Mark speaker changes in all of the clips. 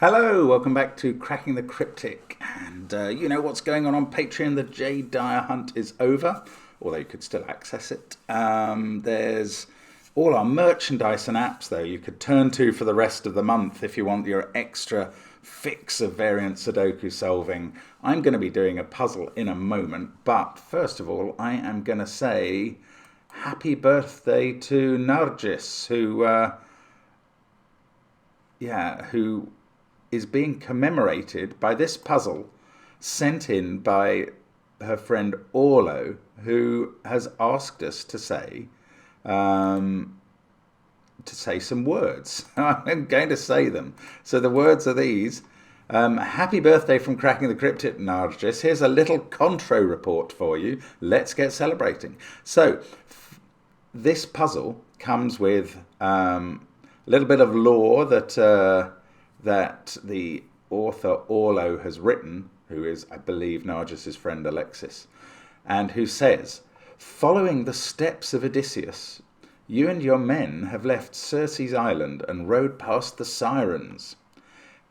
Speaker 1: Hello, welcome back to Cracking the Cryptic. And you know what's going on Patreon. The Jade Dyer hunt is over, although you could still access it. There's all our merchandise and apps, though, you could turn to for the rest of the month if you want your extra fix of variant Sudoku solving. I'm going to be doing a puzzle in a moment, but first of all, I am going to say happy birthday to Nargis, who is being commemorated by this puzzle sent in by her friend Orlo, who has asked us to say some words. I'm going to say them. So the words are these. Happy birthday from Cracking the Cryptic, Nargis. Here's a little contro report for you. Let's get celebrating. So this puzzle comes with a little bit of lore that the author Orlo has written, who is, I believe, Nargis's friend Alexis, and who says, following the steps of Odysseus, you and your men have left Circe's island and rowed past the Sirens.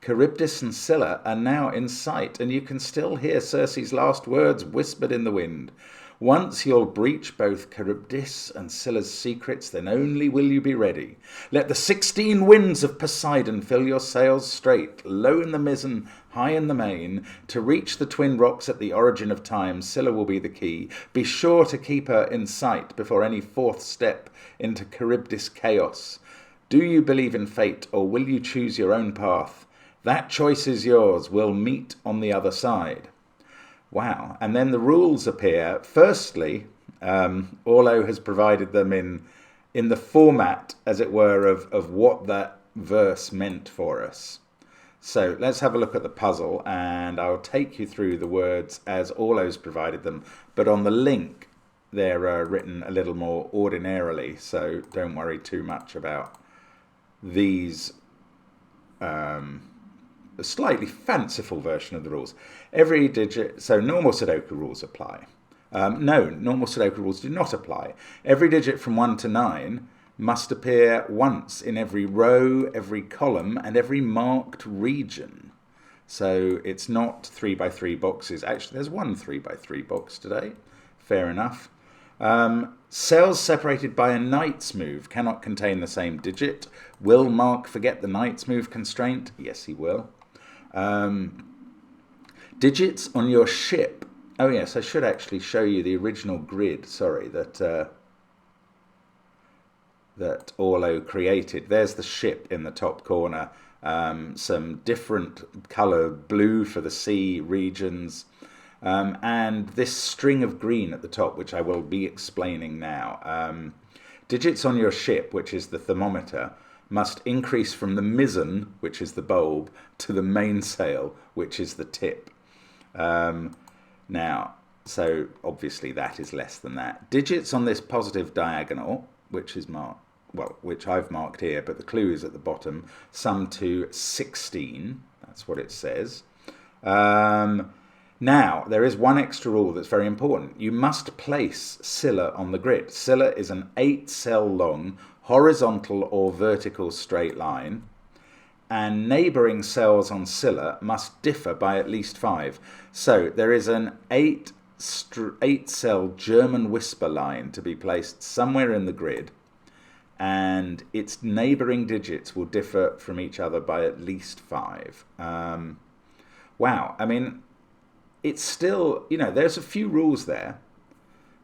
Speaker 1: Charybdis and Scylla are now in sight, and you can still hear Circe's last words whispered in the wind. Once you'll breach both Charybdis and Scylla's secrets, then only will you be ready. Let the 16 winds of Poseidon fill your sails straight, low in the mizzen, high in the main. To reach the twin rocks at the origin of time, Scylla will be the key. Be sure to keep her in sight before any fourth step into Charybdis chaos. Do you believe in fate, or will you choose your own path? That choice is yours. We'll meet on the other side. Wow. And then the rules appear. Firstly, Orlo has provided them in the format, as it were, of what that verse meant for us. So let's have a look at the puzzle, and I'll take you through the words as Orlo's provided them. But on the link, they're written a little more ordinarily, so don't worry too much about these a slightly fanciful version of the rules. Every digit, so normal Sudoku rules apply. No, normal Sudoku rules do not apply. Every digit from 1 to 9 must appear once in every row, every column, and every marked region. So it's not 3 by 3 boxes. Actually, there's one 3 by 3 box today. Fair enough. Cells separated by a knight's move cannot contain the same digit. Will Mark forget the knight's move constraint? Yes, he will. Digits on your ship. Oh yes, I should actually show you the original grid. Sorry, that Orlo created. There's the ship in the top corner. Some different colour blue for the sea regions. And this string of green at the top, which I will be explaining now. Digits on your ship, which is the thermometer, must increase from the mizzen, which is the bulb, to the mainsail, which is the tip. Now, so obviously that is less than that. Digits on this positive diagonal, which is marked, well, which I've marked here, but the clue is at the bottom, sum to 16. That's what it says. Now, there is one extra rule that's very important. You must place Scylla on the grid. Scylla is an 8-cell long horizontal or vertical straight line, and neighbouring cells on Scylla must differ by at least 5. So there is an 8-cell German whisper line to be placed somewhere in the grid, and its neighbouring digits will differ from each other by at least 5. Wow, I mean, it's still, you know, there's a few rules there,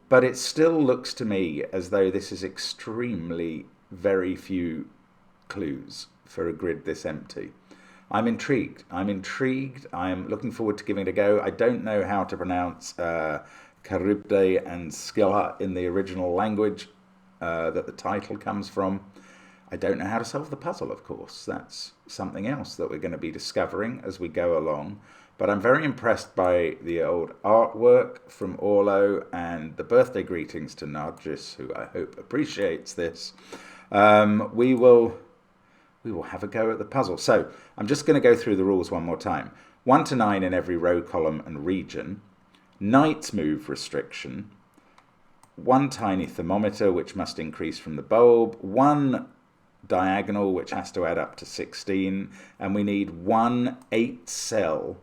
Speaker 1: but it still looks to me as though this is extremely very few clues for a grid this empty. I'm intrigued. I am looking forward to giving it a go. I don't know how to pronounce Charybde and Scylla in the original language that the title comes from. I don't know how to solve the puzzle, of course. That's something else that we're going to be discovering as we go along. But I'm very impressed by the old artwork from Orlo and the birthday greetings to Nargis, who I hope appreciates this. We will have a go at the puzzle. So I'm just going to go through the rules one more time. 1 to 9 in every row, column, and region. Knight's move restriction. 1 tiny thermometer, which must increase from the bulb. 1 diagonal, which has to add up to 16, and we need one 8-cell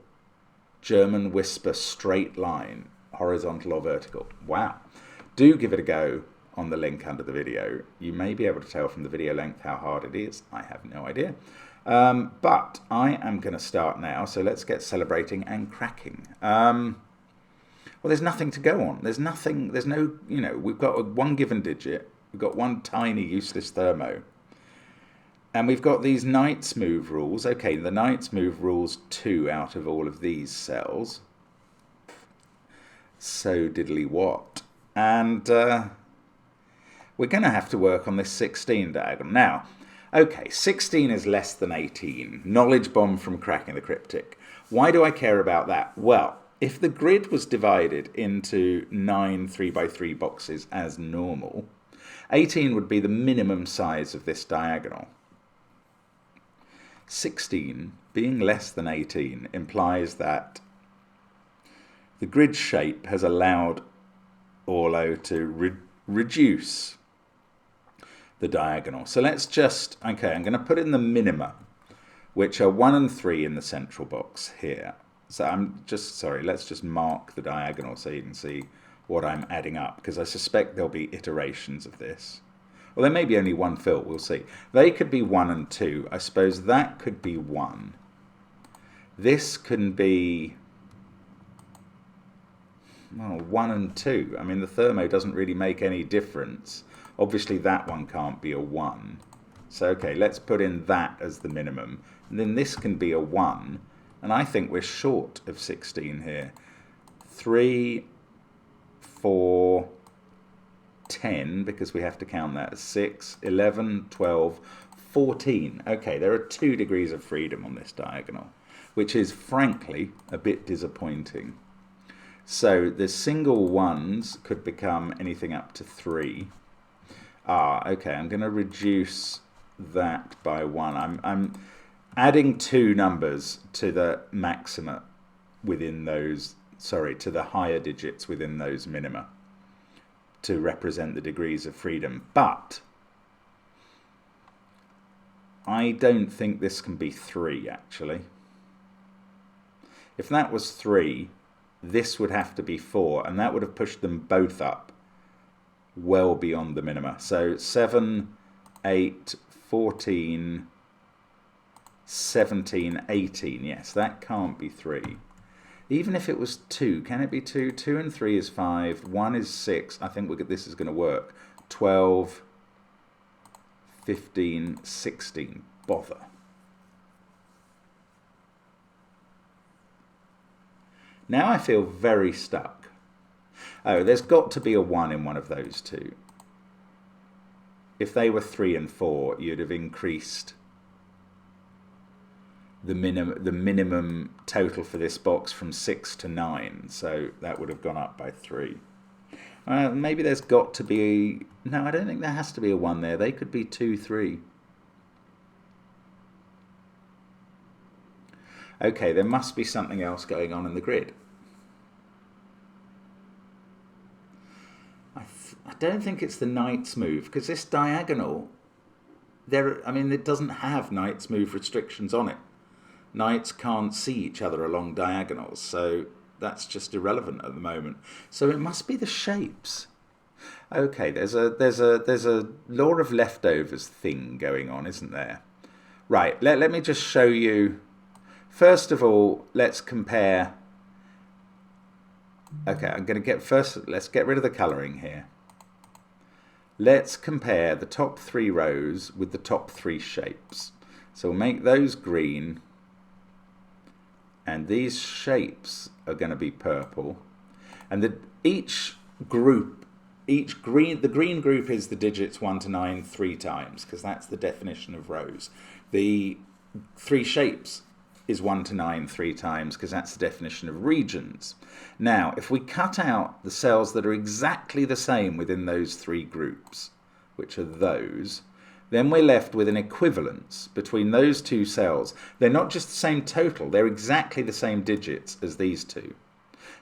Speaker 1: German whisper straight line, horizontal or vertical. Wow. Do give it a go on the link under the video. You may be able to tell from the video length how hard it is. I have no idea. But I am going to start now, so let's get celebrating and cracking. Well, there's nothing to go on. There's nothing, there's no, you know, we've got one given digit. We've got one tiny useless thermo. And we've got these Knight's Move rules. Okay, the Knight's Move rules 2 out of all of these cells. So diddly what. And we're going to have to work on this 16 diagonal. Now, okay, 16 is less than 18. Knowledge bomb from Cracking the Cryptic. Why do I care about that? Well, if the grid was divided into 9 3x3 boxes as normal, 18 would be the minimum size of this diagonal. 16 being less than 18 implies that the grid shape has allowed Orlo to reduce the diagonal. So let's just, okay, I'm going to put in the minima, which are 1 and 3 in the central box here. So I'm just, sorry, let's just mark the diagonal so you can see what I'm adding up, because I suspect there'll be iterations of this. Well, there may be only one fill, we'll see. They could be 1 and 2. I suppose that could be 1. This can be, well, 1 and 2. I mean, the thermo doesn't really make any difference. Obviously, that one can't be a 1. So, okay, let's put in that as the minimum. And then this can be a 1. And I think we're short of 16 here. 3, 4, 10, because we have to count that as 6, 11, 12, 14. Okay, there are 2 degrees of freedom on this diagonal, which is frankly a bit disappointing. So the single ones could become anything up to 3. Okay, I'm going to reduce that by 1. I'm adding 2 numbers to the maxima within those, sorry, to the higher digits within those minima to represent the degrees of freedom. But I don't think this can be 3, actually. If that was 3, this would have to be 4, and that would have pushed them both up well beyond the minima. So 7, 8, 14, 17, 18. Yes, that can't be 3. Even if it was 2, can it be 2? 2 and 3 is 5. 1 is 6. I think this is going to work. 12, 15, 16. Bother. Now I feel very stuck. Oh, there's got to be a 1 in one of those 2. If they were 3 and 4, you'd have increased the minimum total for this box from 6 to 9. So that would have gone up by 3. Maybe there's got to be... No, I don't think there has to be a 1 there. They could be 2, 3. Okay, there must be something else going on in the grid. I don't think it's the Knight's Move, because this diagonal, it doesn't have Knight's Move restrictions on it. Knights can't see each other along diagonals, so that's just irrelevant at the moment. So it must be the shapes. Okay, there's a law of leftovers thing going on, isn't there? Right, let me just show you. First of all, let's compare. Okay, let's get rid of the colouring here. Let's compare the top 3 rows with the top 3 shapes. So we'll make those green, and these shapes are going to be purple. And the green group is the digits 1 to 9 3 times, because that's the definition of rows. The 3 shapes is 1 to 9 3 times, because that's the definition of regions. Now, if we cut out the cells that are exactly the same within those 3 groups, which are those, then we're left with an equivalence between those 2 cells. They're not just the same total, they're exactly the same digits as these 2.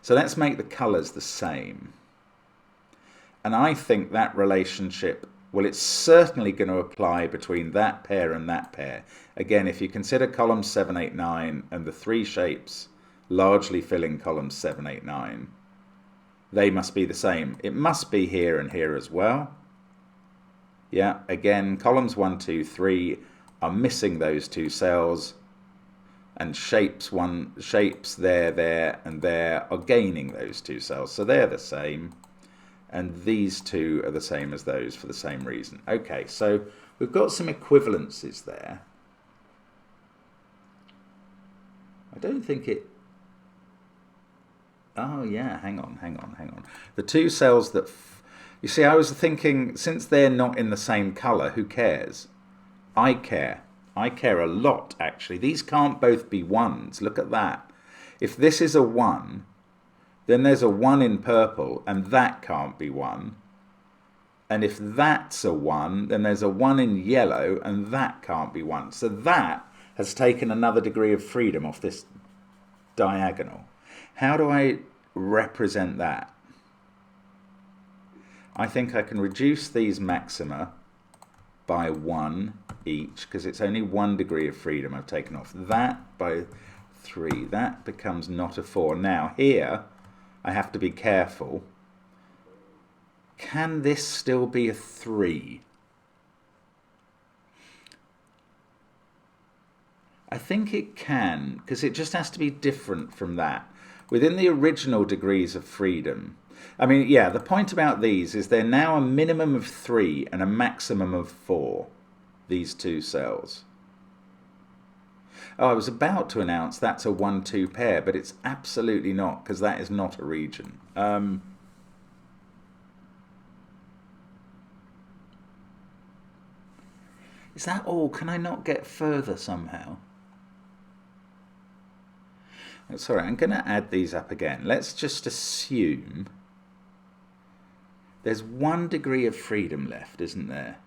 Speaker 1: So let's make the colours the same. And I think that relationship Well, it's certainly going to apply between that pair and that pair. Again, if you consider columns 7, 8, 9 and the three shapes largely filling columns 7, 8, 9, they must be the same. It must be here and here as well. Yeah, again, columns 1, 2, 3 are missing those two cells, and shapes there, and there are gaining those two cells. So they're the same, and these two are the same as those for the same reason. Okay, so we've got some equivalences there. I don't think it... Oh yeah, hang on. The two cells that... You see, I was thinking, since they're not in the same colour, who cares? I care. I care a lot, actually. These can't both be ones. Look at that. If this is a 1, then there's a 1 in purple, and that can't be 1. And if that's a 1, then there's a 1 in yellow, and that can't be 1. So that has taken another degree of freedom off this diagonal. How do I represent that? I think I can reduce these maxima by 1 each, because it's only 1 degree of freedom I've taken off. That by 3. That becomes not a 4. Now here I have to be careful. Can this still be a 3? I think it can, because it just has to be different from that. Within the original degrees of freedom. I mean, yeah, the point about these is they're now a minimum of 3 and a maximum of 4, these two cells. Oh, I was about to announce that's a 1-2 pair, but it's absolutely not, because that is not a region. Is that all? Can I not get further somehow? Sorry, I'm going to add these up again. Let's just assume there's 1 degree of freedom left, isn't there?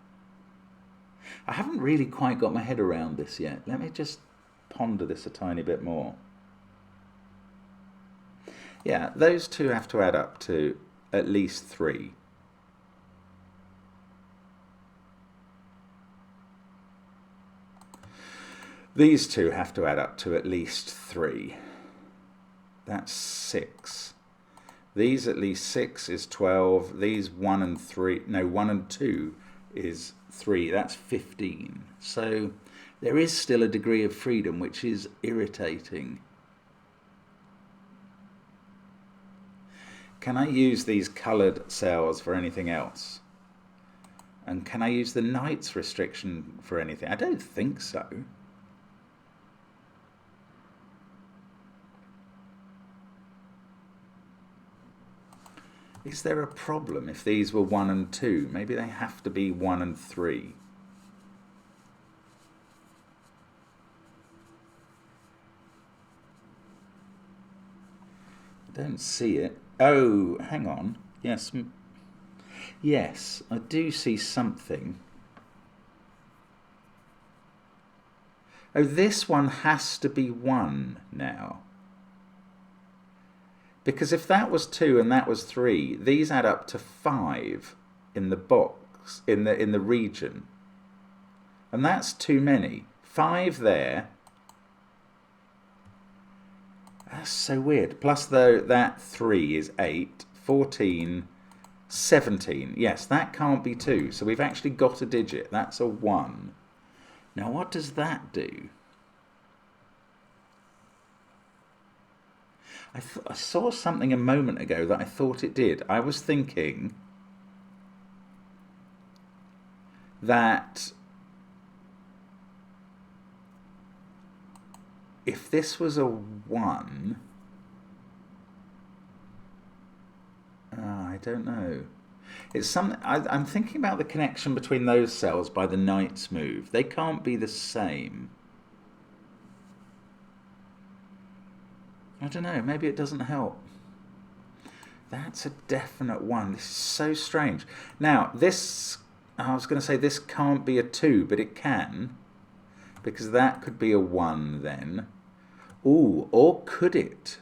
Speaker 1: I haven't really quite got my head around this yet. Let me just ponder this a tiny bit more. Yeah, those two have to add up to at least 3. These two have to add up to at least 3. That's 6. These at least 6 is 12. These 1 and 3, no, 1 and 2 is 3. That's 15. So there is still a degree of freedom, which is irritating. Can I use these coloured cells for anything else? And can I use the night's restriction for anything? I don't think so. Is there a problem if these were 1 and 2? Maybe they have to be 1 and 3. I don't see it. Oh, hang on. Yes. Yes, I do see something. Oh, this one has to be 1 now. Because if that was 2 and that was 3, these add up to 5 in the box, in the region. And that's too many. 5 there. That's so weird. Plus though that 3 is 8, 14, 17. Yes, that can't be 2. So we've actually got a digit. That's a 1. Now what does that do? I saw something a moment ago that I thought it did. I was thinking that if this was a 1, I don't know. It's something. I'm thinking about the connection between those cells by the knight's move. They can't be the same. I don't know, maybe it doesn't help. That's a definite 1. This is so strange. Now, this, I was going to say this can't be a 2, but it can. Because that could be a 1 then. Ooh, or could it?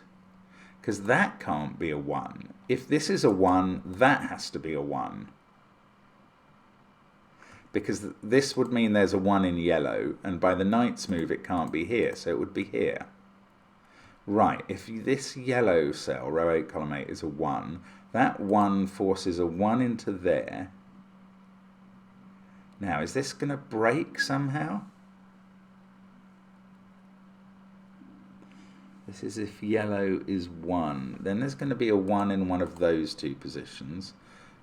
Speaker 1: Because that can't be a 1. If this is a 1, that has to be a 1. because this would mean there's a 1 in yellow, and by the knight's move it can't be here, so it would be here. Right, if this yellow cell, row 8, column 8, is a 1, that 1 forces a 1 into there. Now, is this going to break somehow? This is if yellow is 1. Then there's going to be a 1 in one of those two positions.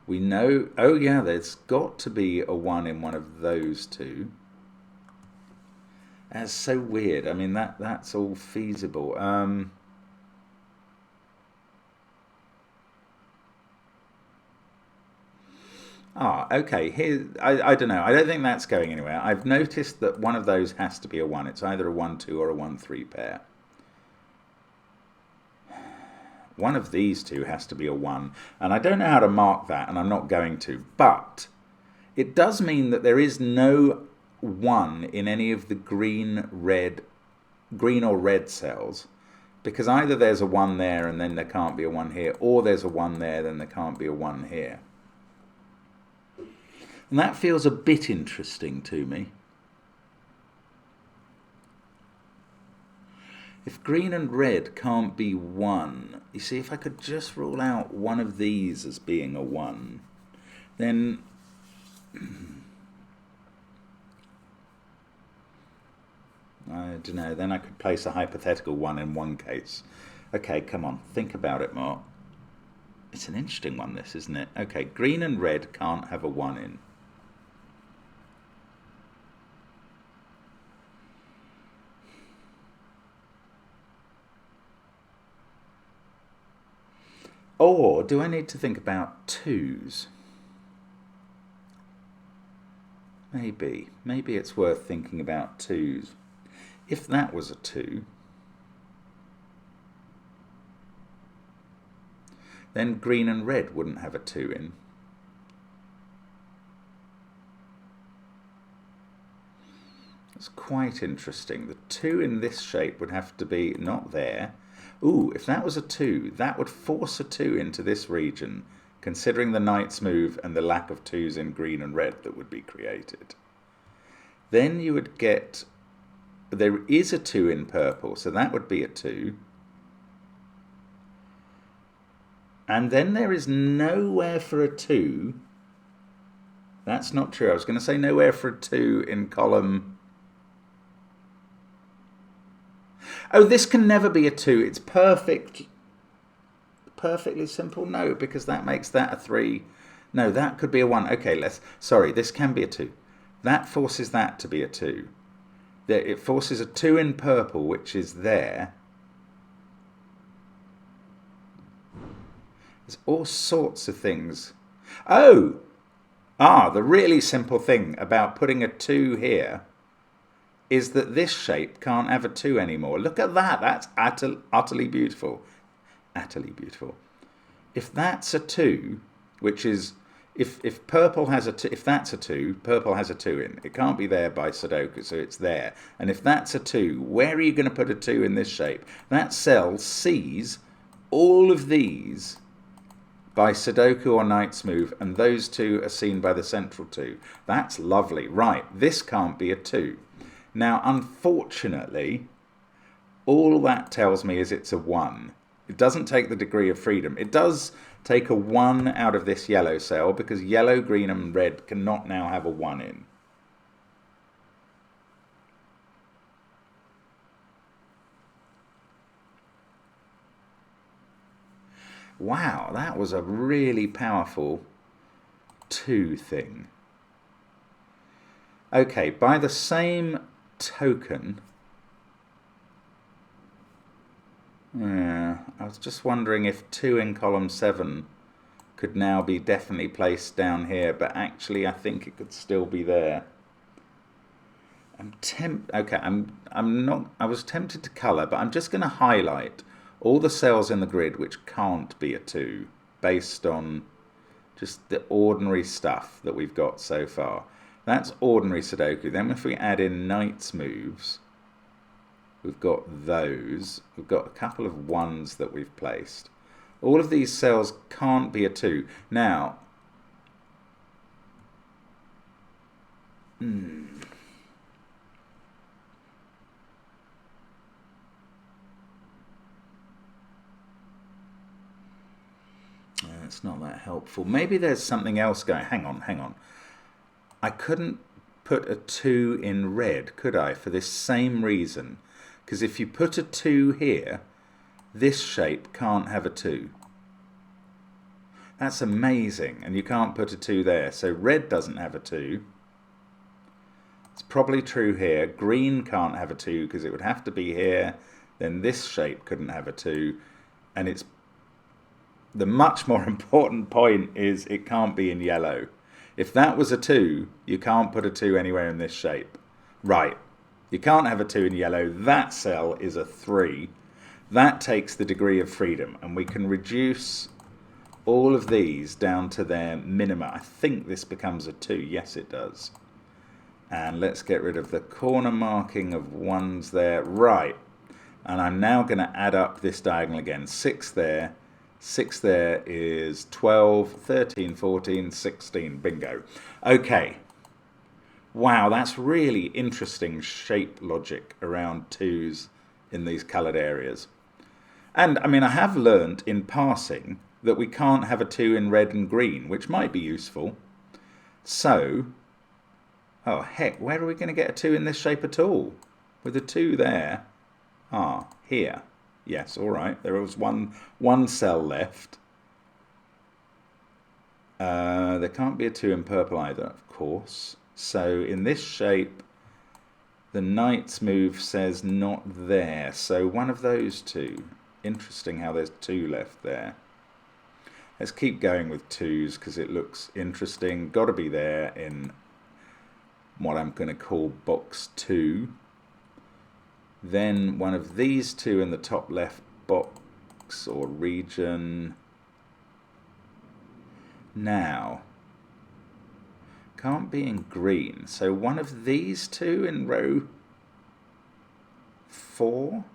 Speaker 1: We know, oh yeah, there's got to be a 1 in one of those two. That's so weird. I mean, that's all feasible. Okay. Here, I don't know. I don't think that's going anywhere. I've noticed that one of those has to be a 1. It's either a 1-2 or a 1-3 pair. One of these two has to be a 1. And I don't know how to mark that, and I'm not going to. But it does mean that there is no 1 in any of the green or red cells, because either there's a 1 there and then there can't be a 1 here, or there's a 1 there, then there can't be a 1 here. And that feels a bit interesting to me. If green and red can't be 1, you see, if I could just rule out one of these as being a 1, then I don't know, then I could place a hypothetical 1 in one case. Okay, come on, think about it more. It's an interesting one, this, isn't it? Okay, green and red can't have a 1 in. Or do I need to think about 2s? Maybe it's worth thinking about 2s. If that was a 2, then green and red wouldn't have a 2 in. It's quite interesting. The 2 in this shape would have to be not there. Ooh, if that was a 2, that would force a 2 into this region, considering the knight's move and the lack of 2s in green and red that would be created. Then you would get, there is a 2 in purple, so that would be a 2. And then there is nowhere for a 2. That's not true. I was going to say nowhere for a 2 in column. Oh, this can never be a 2. It's perfectly simple. No, because that makes that a 3. No, that could be a 1. Okay, sorry, this can be a 2. That forces that to be a 2. It forces a 2 in purple, which is there. There's all sorts of things. Oh! The really simple thing about putting a 2 here is that this shape can't have a 2 anymore. Look at that. That's utterly beautiful. Utterly beautiful. If that's a 2, which is, if purple has a 2, if that's a 2, purple has a 2 in. It can't be there by sudoku, so it's there. And if that's a 2, where are you going to put a 2 in this shape? That cell sees all of these by sudoku or knight's move, and those 2 are seen by the central 2. That's lovely. Right, this can't be a 2. Now, unfortunately, all that tells me is it's a 1. It doesn't take the degree of freedom. It does take a 1 out of this yellow cell, because yellow, green, and red cannot now have a 1 in. Wow, that was a really powerful 2 thing. Okay, by the same token, I was just wondering if 2 in column 7 could now be definitely placed down here, but actually I think it could still be there. I was tempted to colour, but I'm just going to highlight all the cells in the grid which can't be a 2, based on just the ordinary stuff that we've got so far. That's ordinary sudoku. Then if we add in knight's moves, we've got those. We've got a couple of 1s that we've placed. All of these cells can't be a 2. Now, It's not that helpful. Maybe there's something else going. Hang on. I couldn't put a 2 in red, could I, for this same reason? Because if you put a 2 here, this shape can't have a 2. That's amazing, and you can't put a 2 there. So red doesn't have a 2. It's probably true here. Green can't have a 2 because it would have to be here. Then this shape couldn't have a 2. And it's the much more important point is it can't be in yellow. If that was a 2, you can't put a 2 anywhere in this shape. Right. You can't have a 2 in yellow. That cell is a 3. That takes the degree of freedom, and we can reduce all of these down to their minima. I think this becomes a 2. Yes, it does. And let's get rid of the corner marking of 1s there. Right. And I'm now going to add up this diagonal again. 6 there. 6 there is 12, 13, 14, 16. Bingo. Okay. Wow, that's really interesting shape logic around 2s in these coloured areas. And, I mean, I have learnt in passing that we can't have a 2 in red and green, which might be useful. So, oh, heck, where are we going to get a 2 in this shape at all? With a 2 there. Ah, here. Yes, all right. There was one cell left. There can't be a 2 in purple either, of course. So in this shape, the knight's move says not there. So one of those 2. Interesting how there's 2 left there. Let's keep going with 2s because it looks interesting. Got to be there in what I'm going to call box 2. Then one of these 2 in the top left box or region. Now, can't be in green. So one of these 2 in row 4.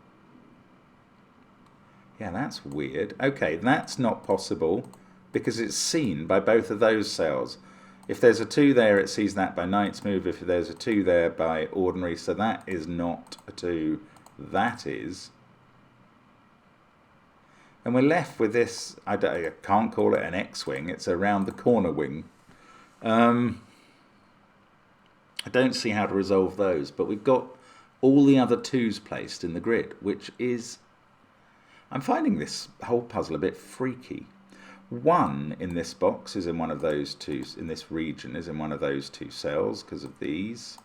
Speaker 1: Yeah, that's weird. Okay, that's not possible because it's seen by both of those cells. If there's a 2 there, it sees that by knight's move. If there's a 2 there by ordinary, so that is not a 2. That is. And we're left with this, I can't call it an X-wing. It's a round the corner wing. I don't see how to resolve those, but we've got all the other 2s placed in the grid, which is... I'm finding this whole puzzle a bit freaky. 1 in this box is in one of those 2, in this region is in one of those 2 cells because of these.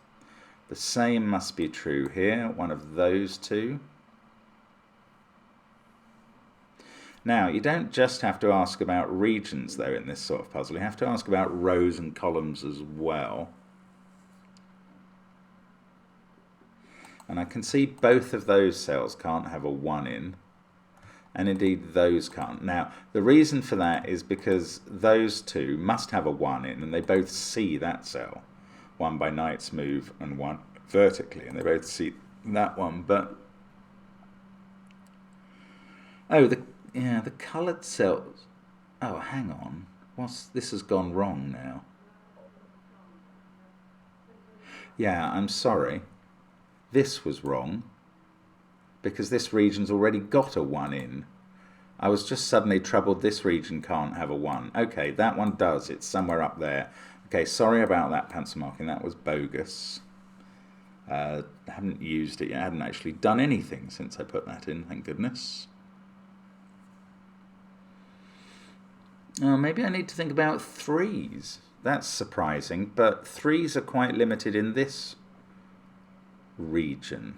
Speaker 1: The same must be true here, one of those 2. Now, you don't just have to ask about regions though in this sort of puzzle, you have to ask about rows and columns as well. And I can see both of those cells can't have a 1 in. And indeed those can't. Now, the reason for that is because those 2 must have a 1 in, and they both see that cell. One by knight's move and one vertically, and they both see that one. But oh, the coloured cells. Oh, hang on. This has gone wrong now. Yeah, I'm sorry. This was wrong. Because this region's already got a 1 in. I was just suddenly troubled this region can't have a 1. Okay, that one does. It's somewhere up there. Okay, sorry about that pencil marking. That was bogus. I haven't used it yet. I hadn't actually done anything since I put that in, thank goodness. Oh, maybe I need to think about 3s. That's surprising, but 3s are quite limited in this region.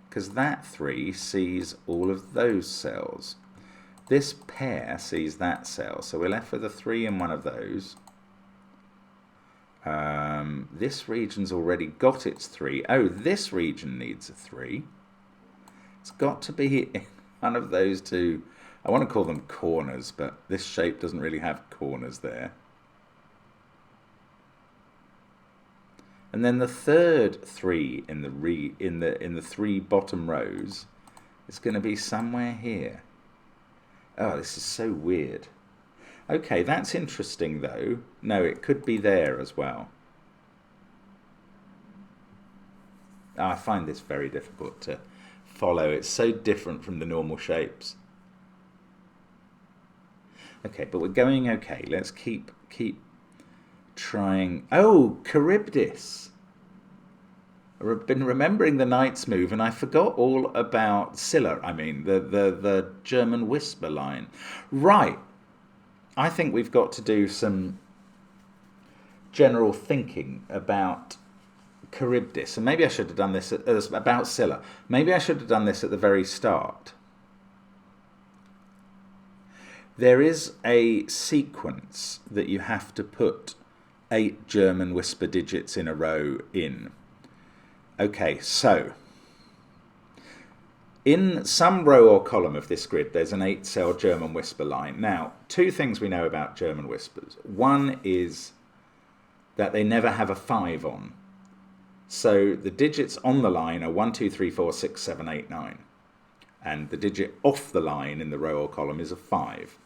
Speaker 1: Because that 3 sees all of those cells. This pair sees that cell, so we're left with a 3 in one of those. This region's already got its 3. Oh, this region needs a 3. It's got to be in one of those 2. I want to call them corners, but this shape doesn't really have corners there. And then the third 3 in the 3 bottom rows is going to be somewhere here. Oh, this is so weird. Okay, that's interesting though. No, it could be there as well. I find this very difficult to follow. It's so different from the normal shapes. Okay, but we're going okay. Let's keep trying. Oh, Charybdis. I've been remembering the Knight's Move, and I forgot all about Scylla. I mean, the German whisper line. Right. I think we've got to do some general thinking about Charybdis, and maybe I should have done this about Scylla. Maybe I should have done this at the very start. There is a sequence that you have to put 8 German whisper digits in a row in. Okay, so in some row or column of this grid, there's an 8-cell German whisper line. Now, 2 things we know about German whispers. One is that they never have a 5 on. So the digits on the line are 1, 2, 3, 4, 6, 7, 8, 9. And the digit off the line in the row or column is a 5.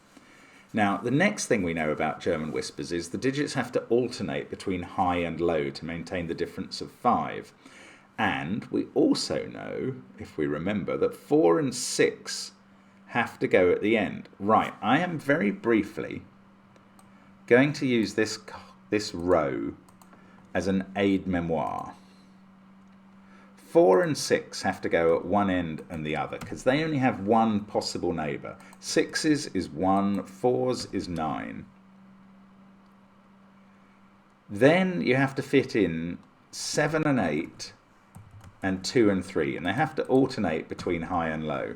Speaker 1: Now, the next thing we know about German whispers is the digits have to alternate between high and low to maintain the difference of 5. And we also know, if we remember, that 4 and 6 have to go at the end. Right, I am very briefly going to use this row as an aide-memoire. 4 and 6 have to go at one end and the other because they only have one possible neighbour. 6's is 1, 4's is 9. Then you have to fit in 7 and 8 and 2 and 3, and they have to alternate between high and low.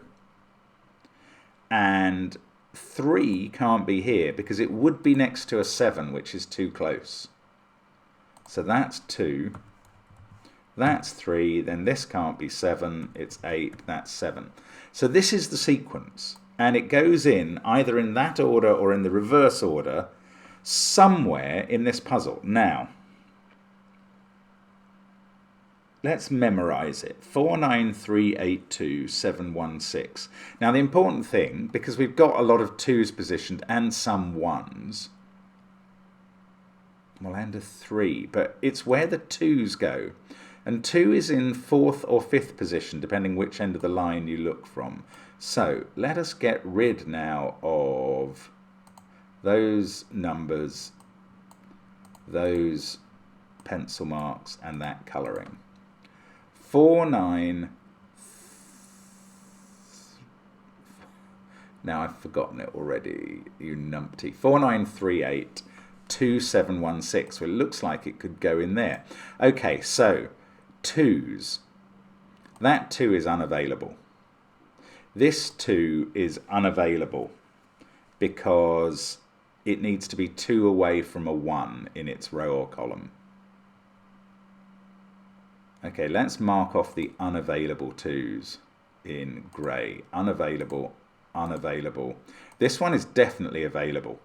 Speaker 1: And 3 can't be here because it would be next to a 7, which is too close. So that's 2. That's 3, then this can't be 7, it's 8, that's 7. So this is the sequence, and it goes in either in that order or in the reverse order somewhere in this puzzle. Now, let's memorize it. 4, 9, 3, 8, 2, 7, 1, 6. Now the important thing, because we've got a lot of 2's positioned and some 1's, well, and a 3, but it's where the 2's go. And 2 is in 4th or 5th position, depending which end of the line you look from. So let us get rid now of those numbers, those pencil marks, and that colouring. 4, 9. Now I've forgotten it already, you numpty. 4, 9, 3, 8, 2, 7, 1, 6. Well, it looks like it could go in there. Okay, so 2's. That 2 is unavailable. This 2 is unavailable because it needs to be 2 away from a 1 in its row or column. Okay, let's mark off the unavailable 2's in grey. Unavailable, unavailable. This one is definitely available.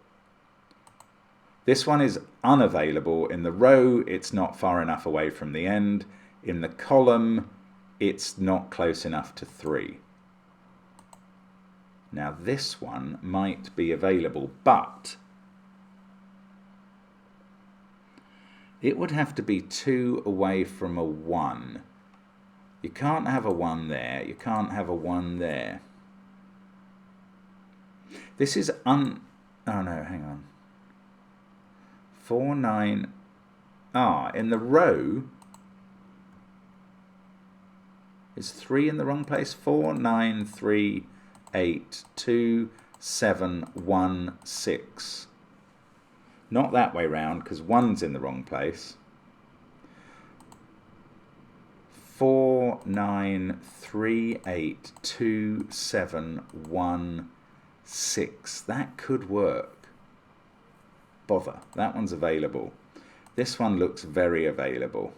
Speaker 1: This one is unavailable. In the row, it's not far enough away from the end. In the column, it's not close enough to 3. Now this one might be available, but it would have to be 2 away from a 1. You can't have a 1 there. You can't have a 1 there. This is oh no, hang on. 4, 9. In the row, is 3 in the wrong place? 4, 9, 3, 8, 2, 7, 1, 6. Not that way round, because 1's in the wrong place. 4, 9, 3, 8, 2, 7, 1, 6. That could work. Bother. That one's available. This one looks very available.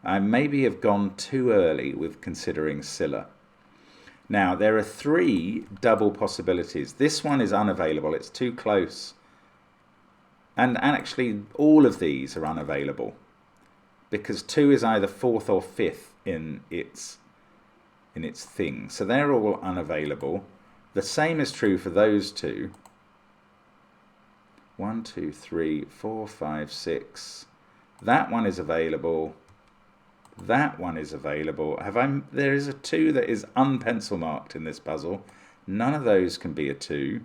Speaker 1: I maybe have gone too early with considering Scylla. Now, there are 3 double possibilities. This one is unavailable. It's too close. And actually, all of these are unavailable because 2 is either 4th or 5th in its thing. So they're all unavailable. The same is true for those 2. 1, 2, 3, 4, 5, 6. That one is available. That one is available. There is a 2 that is unpencil marked in this puzzle. None of those can be a 2.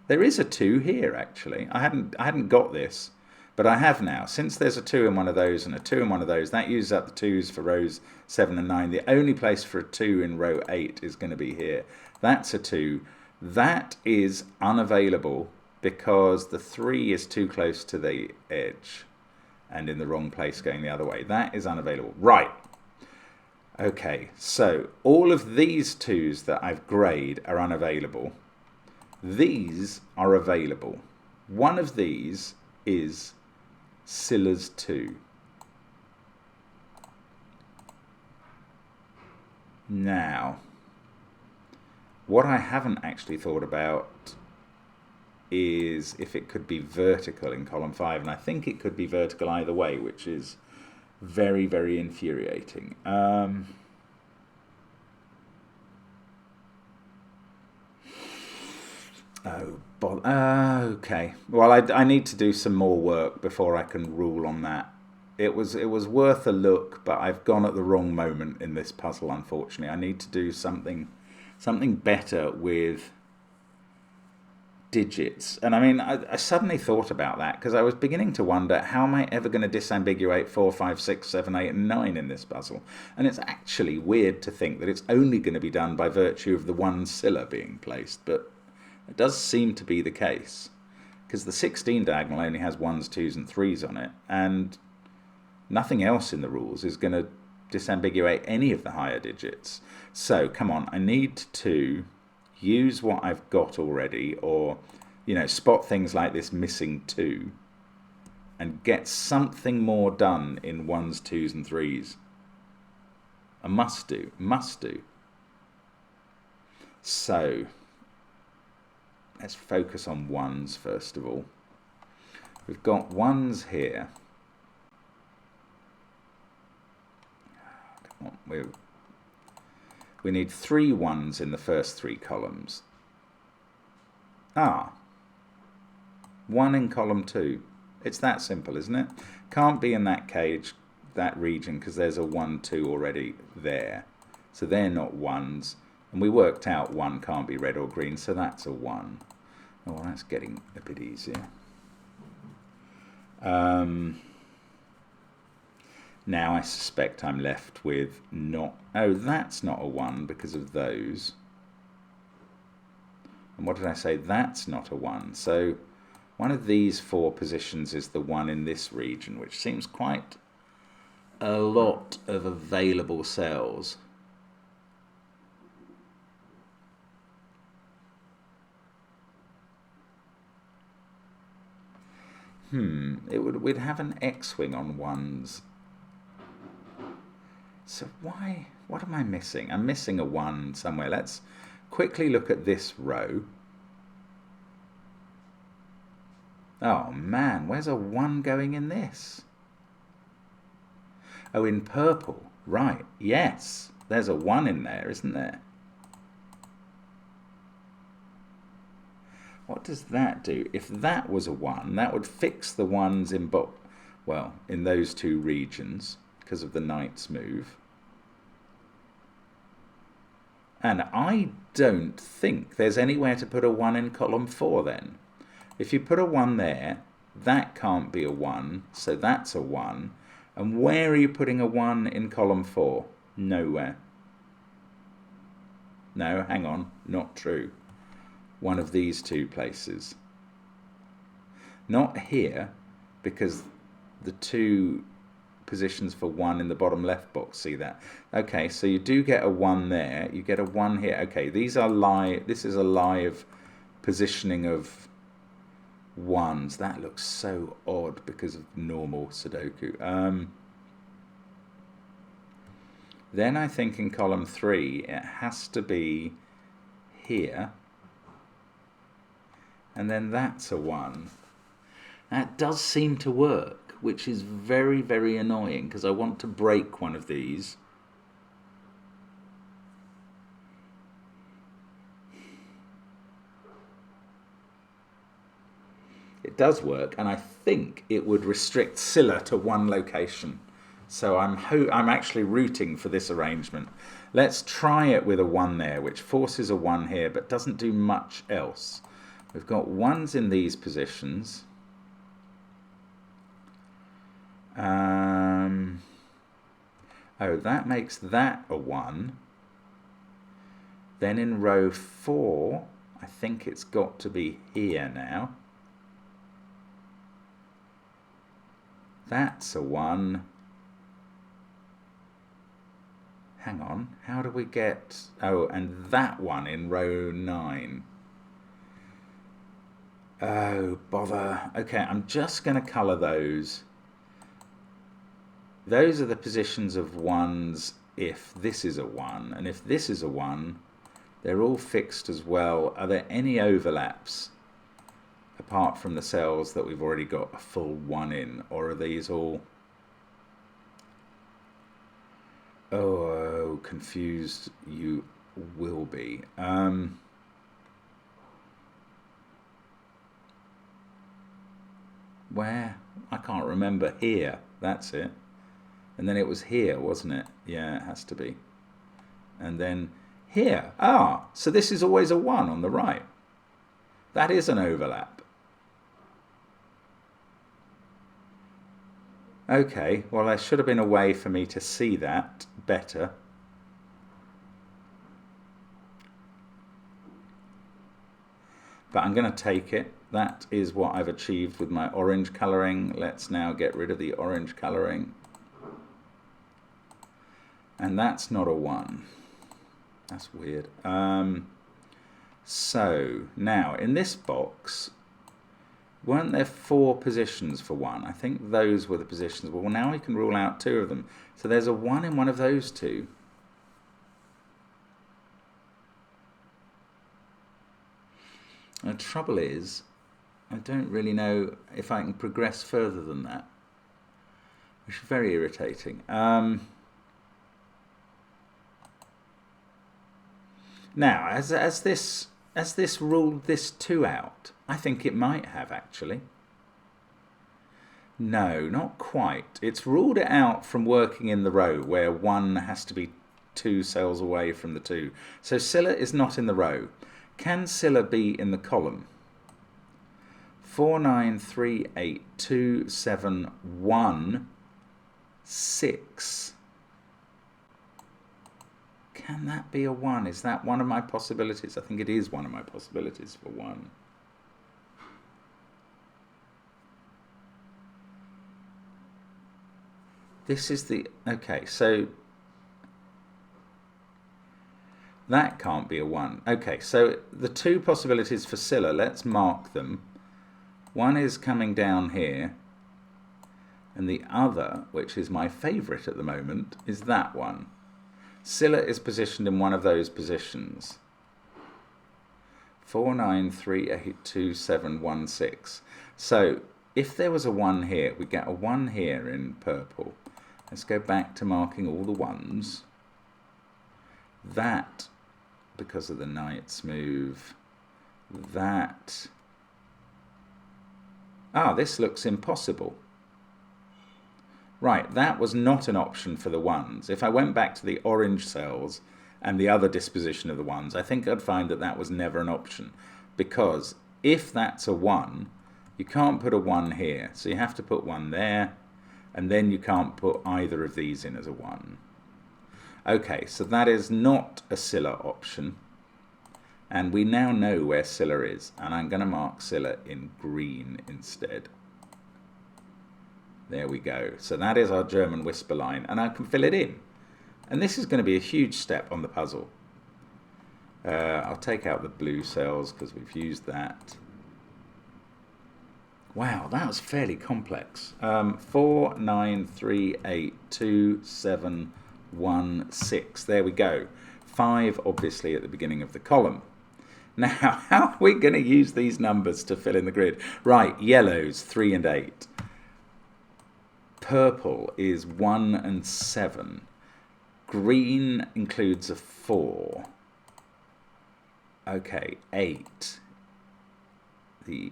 Speaker 1: There is a 2 here, actually. I hadn't got this, but I have now. Since there's a 2 in one of those and a 2 in one of those, that uses up the 2s for rows 7 and 9. The only place for a 2 in row 8 is going to be here. That's a 2. That is unavailable because the 3 is too close to the edge and in the wrong place going the other way. That is unavailable. Right. Okay, so all of these 2s that I've grayed are unavailable. These are available. One of these is Scylla's 2. Now, what I haven't actually thought about is if it could be vertical in column 5, and I think it could be vertical either way, which is very, very infuriating. Okay. Well, I need to do some more work before I can rule on that. It was worth a look, but I've gone at the wrong moment in this puzzle, unfortunately. I need to do something better with digits. And I mean, I suddenly thought about that because I was beginning to wonder, how am I ever going to disambiguate 4, 5, 6, 7, 8 and 9 in this puzzle? And it's actually weird to think that it's only going to be done by virtue of the one Scylla being placed, but it does seem to be the case because the 16 diagonal only has 1s, 2s and 3s on it, and nothing else in the rules is going to disambiguate any of the higher digits. So come on, I need to use what I've got already, or spot things like this missing 2 and get something more done in 1s, 2s and 3s. A must do. So let's focus on 1s first of all. We've got 1s here. Come on, we need 3 1s in the first 3 columns. 1 in column 2. It's that simple, isn't it? Can't be in that cage, that region, because there's a 1, 2 already there. So they're not 1s. And we worked out 1 can't be red or green, so that's a 1. Oh, well, that's getting a bit easier. Now I suspect I'm left with that's not a 1 because of those. And what did I say? That's not a 1. So one of these 4 positions is the 1 in this region, which seems quite a lot of available cells. We'd have an X-wing on 1s. So what am I missing? I'm missing a 1 somewhere. Let's quickly look at this row. Oh man, where's a 1 going in this? Oh, in purple. Right, yes. There's a 1 in there, isn't there? What does that do? If that was a 1, that would fix the 1s in those 2 regions because of the knight's move. And I don't think there's anywhere to put a 1 in column 4 then. If you put a 1 there, that can't be a 1, so that's a 1. And where are you putting a 1 in column 4? Nowhere. No, hang on, not true. One of these 2 places. Not here, because the 2 positions for 1 in the bottom left box, see that? Okay, so you do get a 1 there, you get a 1 here. Okay, these are live, this is a live positioning of 1s. That looks so odd because of normal Sudoku. Then I think in column 3 it has to be here, and then that's a 1. That does seem to work, which is very, very annoying because I want to break one of these. It does work, and I think it would restrict Scylla to one location. So I'm actually rooting for this arrangement. Let's try it with a 1 there, which forces a 1 here, but doesn't do much else. We've got 1s in these positions. Oh, that makes that a 1. Then in row 4, I think it's got to be here now. That's a 1. Hang on, how do we get... Oh, and that one in row 9. Oh, bother. Okay, I'm just going to colour those. Those are the positions of 1s if this is a 1. And if this is a 1, they're all fixed as well. Are there any overlaps apart from the cells that we've already got a full 1 in? Or are these all... Oh, confused you will be. Where? I can't remember. Here. That's it. And then it was here, wasn't it? Yeah, it has to be. And then here. Ah, so this is always a 1 on the right. That is an overlap. Okay, well, there should have been a way for me to see that better. But I'm going to take it. That is what I've achieved with my orange colouring. Let's now get rid of the orange colouring. And that's not a 1. That's weird. So, now, in this box, weren't there 4 positions for 1? I think those were the positions. Well, now we can rule out 2 of them. So there's a 1 in one of those 2. The trouble is, I don't really know if I can progress further than that, which is very irritating. Now, as this ruled this 2 out, I think it might have actually. No, not quite. It's ruled it out from working in the row where 1 has to be 2 cells away from the 2. So Scylla is not in the row. Can Scylla be in the column? 4, 9, 3, 8, 2, 7, 1, 6. Can that be a 1? Is that one of my possibilities? I think it is one of my possibilities for 1. This is the... Okay, so... That can't be a 1. Okay, so the 2 possibilities for Scylla, let's mark them. One is coming down here, and the other, which is my favourite at the moment, is that one. Scylla is positioned in one of those positions. 4, 9, 3, 8, 2, 7, 1, 6. So if there was a 1 here, we get a 1 here in purple. Let's go back to marking all the 1s. That, because of the knight's move, that... Ah, this looks impossible. Right, that was not an option for the 1s. If I went back to the orange cells and the other disposition of the 1s, I think I'd find that that was never an option. Because if that's a 1, you can't put a 1 here. So you have to put 1 there, and then you can't put either of these in as a 1. Okay, so that is not a Scylla option. And we now know where Scylla is. And I'm going to mark Scylla in green instead. There we go. So that is our German whisper line. And I can fill it in. And this is going to be a huge step on the puzzle. I'll take out the blue cells because we've used that. Wow, that was fairly complex. 4, 9, 3, 8, 2, 7, 1, 6. There we go. 5 obviously at the beginning of the column. Now, how are we going to use these numbers to fill in the grid? Right, yellows 3 and 8. Purple is 1 and 7. Green includes a 4. Okay, 8. The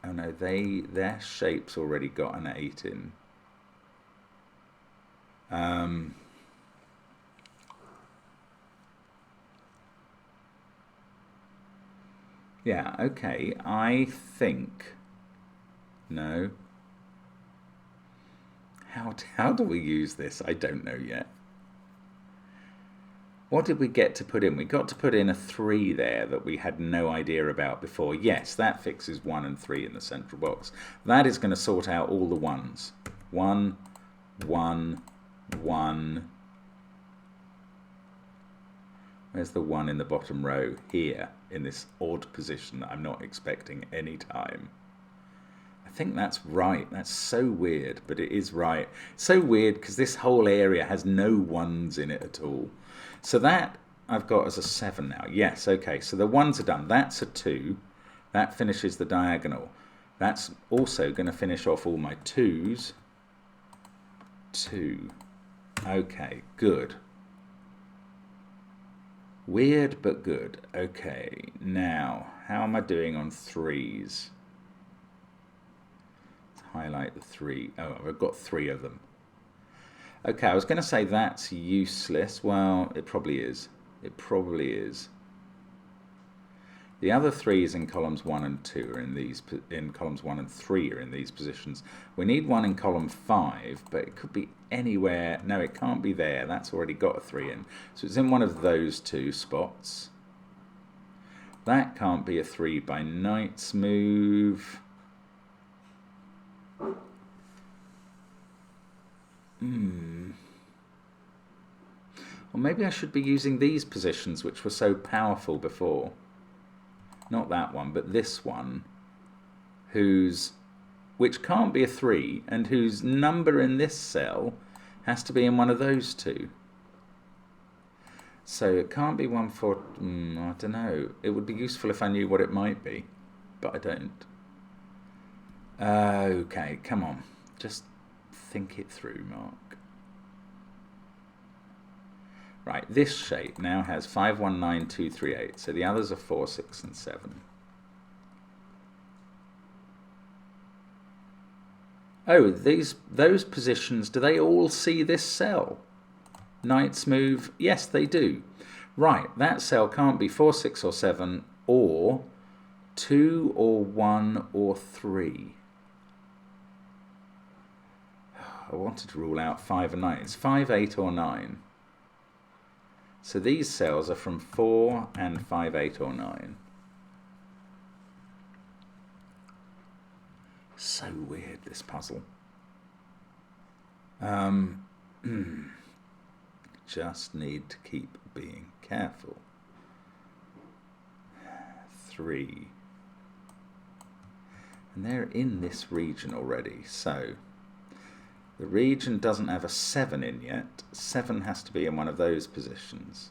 Speaker 1: Oh no, their shape's already got an 8 in. Yeah, okay, I think... No. How do we use this? I don't know yet. What did we get to put in? We got to put in a 3 there that we had no idea about before. Yes, that fixes 1 and 3 in the central box. That is going to sort out all the 1s. 1, 1, 1. Where's the 1 in the bottom row? Here, in this odd position that I'm not expecting any time. I think that's right. That's so weird, but it is right. So weird because this whole area has no 1s in it at all. So that I've got as a 7 now. Yes, okay, so the 1s are done. That's a 2. That finishes the diagonal. That's also going to finish off all my 2s. 2. Okay, good. Weird, but good. Okay, now, how am I doing on 3s? Highlight the 3. Oh, I've got 3 of them. Okay, I was going to say that's useless. Well, it probably is. It probably is. The other 3s in columns 1 and 2 are in columns 1 and 3 are in these positions. We need 1 in column 5, but it could be anywhere. No, it can't be there. That's already got a 3 in. So it's in one of those 2 spots. That can't be a 3 by knight's move. Or maybe I should be using these positions which were so powerful before. Not that one, but this one, which can't be a 3, and whose number in this cell has to be in one of those 2. So it can't be 1, 4, I don't know. It would be useful if I knew what it might be, but I don't. Okay, come on. Just think it through, Mark. Right, this shape now has 5, 1, 9, 2, 3, 8. So the others are 4, 6, and 7. Oh, those positions, do they all see this cell? Knight's move, yes, they do. Right, that cell can't be 4, 6, or 7, or 2, or 1, or 3. I wanted to rule out 5 and 9. It's 5, 8, or 9. So these cells are from 4 and 5, 8, or 9. So weird, this puzzle. Just need to keep being careful. 3. And they're in this region already, so the region doesn't have a 7 in yet. 7 has to be in one of those positions.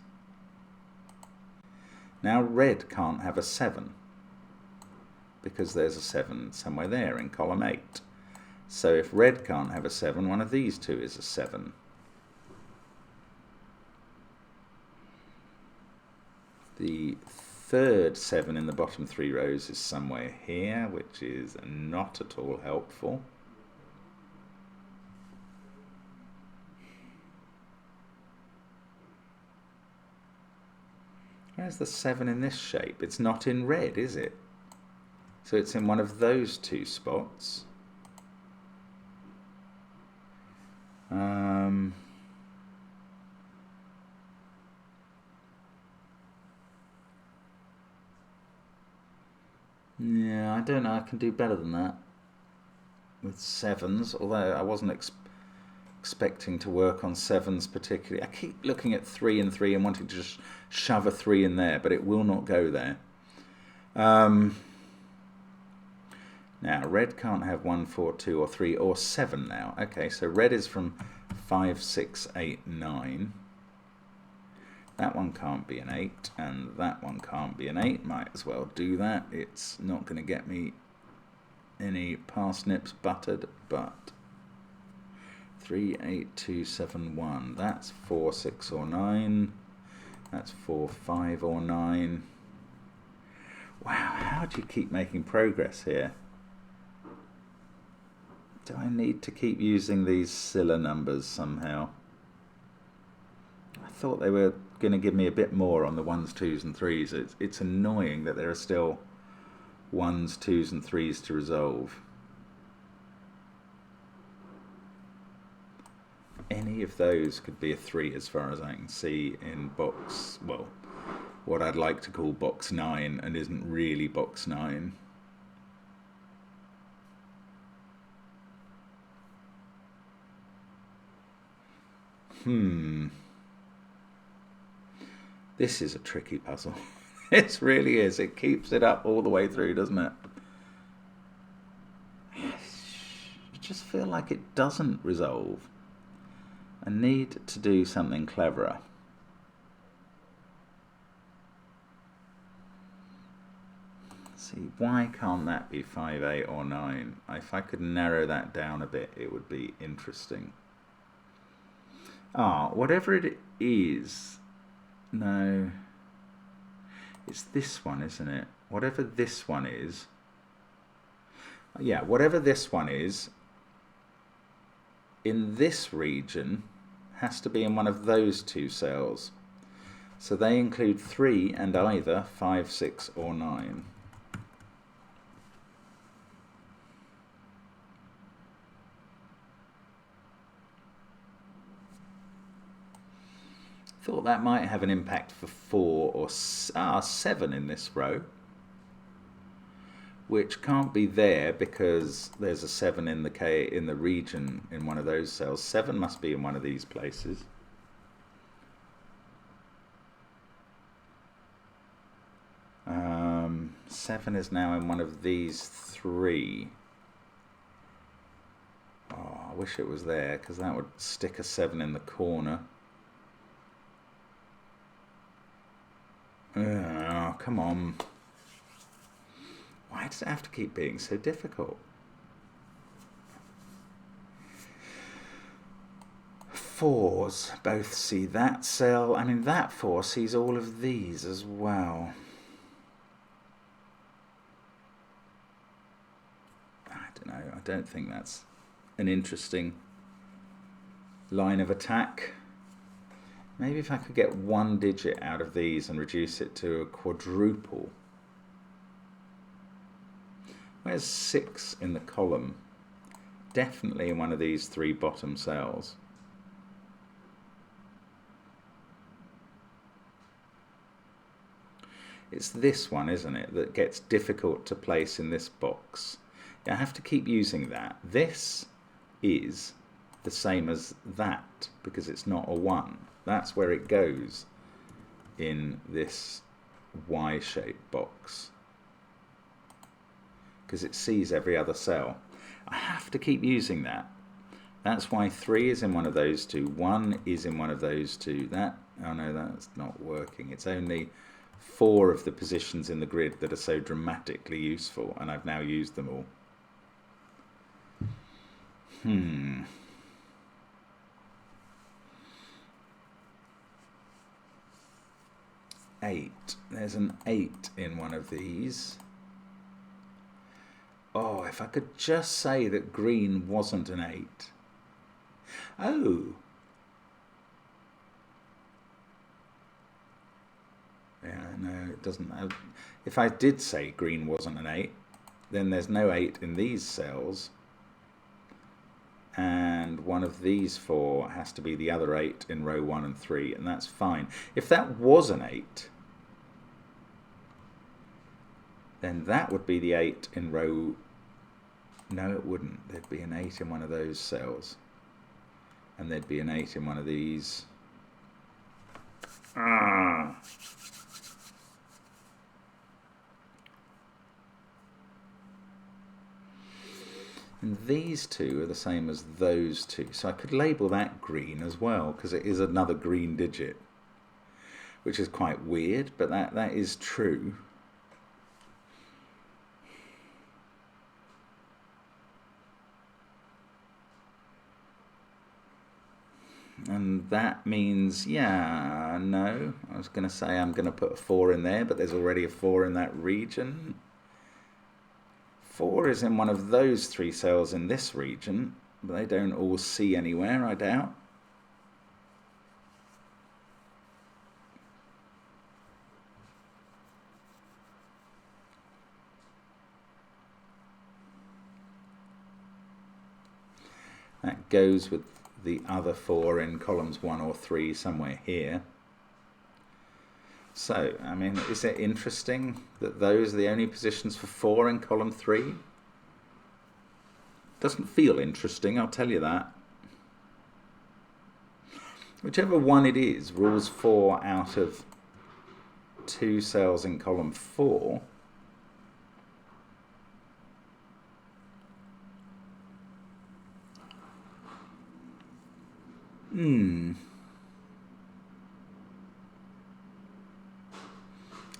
Speaker 1: Now red can't have a 7 because there's a 7 somewhere there in column 8. So if red can't have a 7, one of these 2 is a 7. The third 7 in the bottom 3 rows is somewhere here, which is not at all helpful. Where's the 7 in this shape? It's not in red, is it? So it's in one of those 2 spots. Yeah, I don't know. I can do better than that with 7s, although I wasn't expecting to work on 7s particularly. I keep looking at 3 and 3 and wanting to just shove a 3 in there, but it will not go there. Now, red can't have 1, 4, 2, or 3, or 7 now. Okay, so red is from 5, 6, 8, 9. That one can't be an 8, and that one can't be an 8. Might as well do that. It's not going to get me any parsnips buttered, but 3, 8, 2, 7, 1. That's 4, 6, or 9. That's 4, 5, or 9. Wow, how do you keep making progress here? Do I need to keep using these Scylla numbers somehow? I thought they were going to give me a bit more on the 1s, 2s and 3s. It's annoying that there are still 1s, 2s and 3s to resolve. Any of those could be a 3 as far as I can see in box, well, what I'd like to call box 9 and isn't really box 9. This is a tricky puzzle. It really is. It keeps it up all the way through, doesn't it? I just feel like it doesn't resolve. I need to do something cleverer. See, why can't that be 5, 8 or 9? If I could narrow that down a bit, it would be interesting. Whatever it is, no, it's this one, isn't it? Whatever this one is, yeah, whatever this one is, in this region, has to be in one of those 2 cells. So they include 3 and either 5, 6 or 9. Thought that might have an impact for 4 or 7 in this row, which can't be there because there's a 7 in the region in one of those cells. 7 must be in one of these places. Seven is now in one of these 3. I wish it was there because that would stick a 7 in the corner. Oh, come on. Why does it have to keep being so difficult? 4s both see that cell. I mean, that 4 sees all of these as well. I don't know. I don't think that's an interesting line of attack. Maybe if I could get 1 digit out of these and reduce it to a quadruple. Where's 6 in the column? Definitely in one of these 3 bottom cells. It's this one, isn't it, that gets difficult to place in this box. I have to keep using that. This is the same as that because it's not a 1. That's where it goes in this Y-shaped box because it sees every other cell. I have to keep using that. That's why 3 is in one of those 2, 1 is in one of those 2. Oh no, that's not working. It's only 4 of the positions in the grid that are so dramatically useful, and I've now used them all. 8. There's an 8 in one of these. Oh, if I could just say that green wasn't an 8. Oh. Yeah, no, it doesn't. If I did say green wasn't an 8, then there's no 8 in these cells. And one of these 4 has to be the other 8 in row 1 and 3, and that's fine. If that was an 8, then that would be the 8 in row... No, it wouldn't. There'd be an 8 in one of those cells. And there'd be an 8 in one of these. And these 2 are the same as those 2. So I could label that green as well, because it is another green digit. Which is quite weird, but that is true. And that means, yeah, no. I was going to say I'm going to put a 4 in there, but there's already a 4 in that region. 4 is in one of those 3 cells in this region, but they don't all see anywhere, I doubt. That goes with the other 4 in columns 1 or 3 somewhere here. So, I mean, is it interesting that those are the only positions for 4 in column 3? Doesn't feel interesting, I'll tell you that. Whichever one it is rules 4 out of 2 cells in column 4.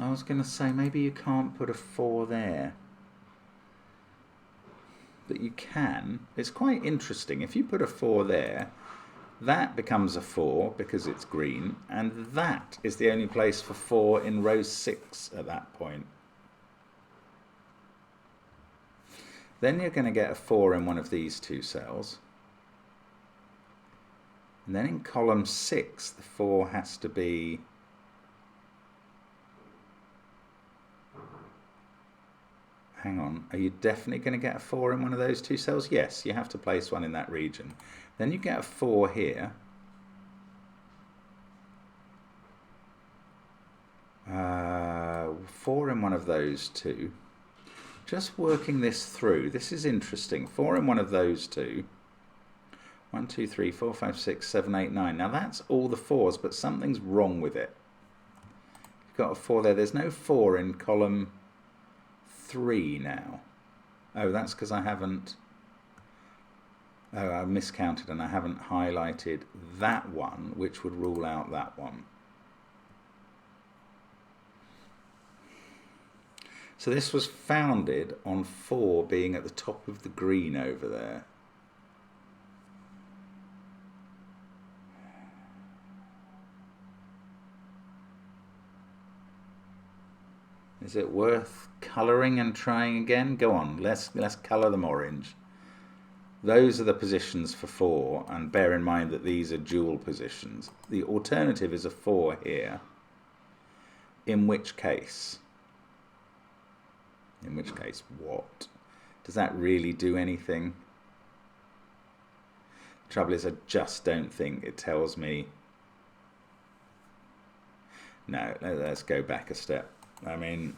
Speaker 1: I was going to say maybe you can't put a 4 there. But you can. It's quite interesting. If you put a 4 there, that becomes a 4 because it's green, and that is the only place for 4 in row 6 at that point. Then you're going to get a 4 in one of these 2 cells. And then in column 6, the 4 has to be... Hang on, are you definitely going to get a 4 in one of those 2 cells? Yes, you have to place one in that region. Then you get a 4 here. 4 in one of those 2. Just working this through, this is interesting. 4 in one of those 2. 1, 2, 3, 4, 5, 6, 7, 8, 9. Now that's all the 4s, but something's wrong with it. You've got a 4 there. There's no 4 in column 3 now. Oh, that's because I haven't... Oh, I miscounted and I haven't highlighted that one, which would rule out that one. So this was founded on 4 being at the top of the green over there. Is it worth colouring and trying again? Go on, let's colour them orange. Those are the positions for 4, and bear in mind that these are dual positions. The alternative is a 4 here. In which case? In which case, what? Does that really do anything? The trouble is, I just don't think it tells me. No, let's go back a step. I mean,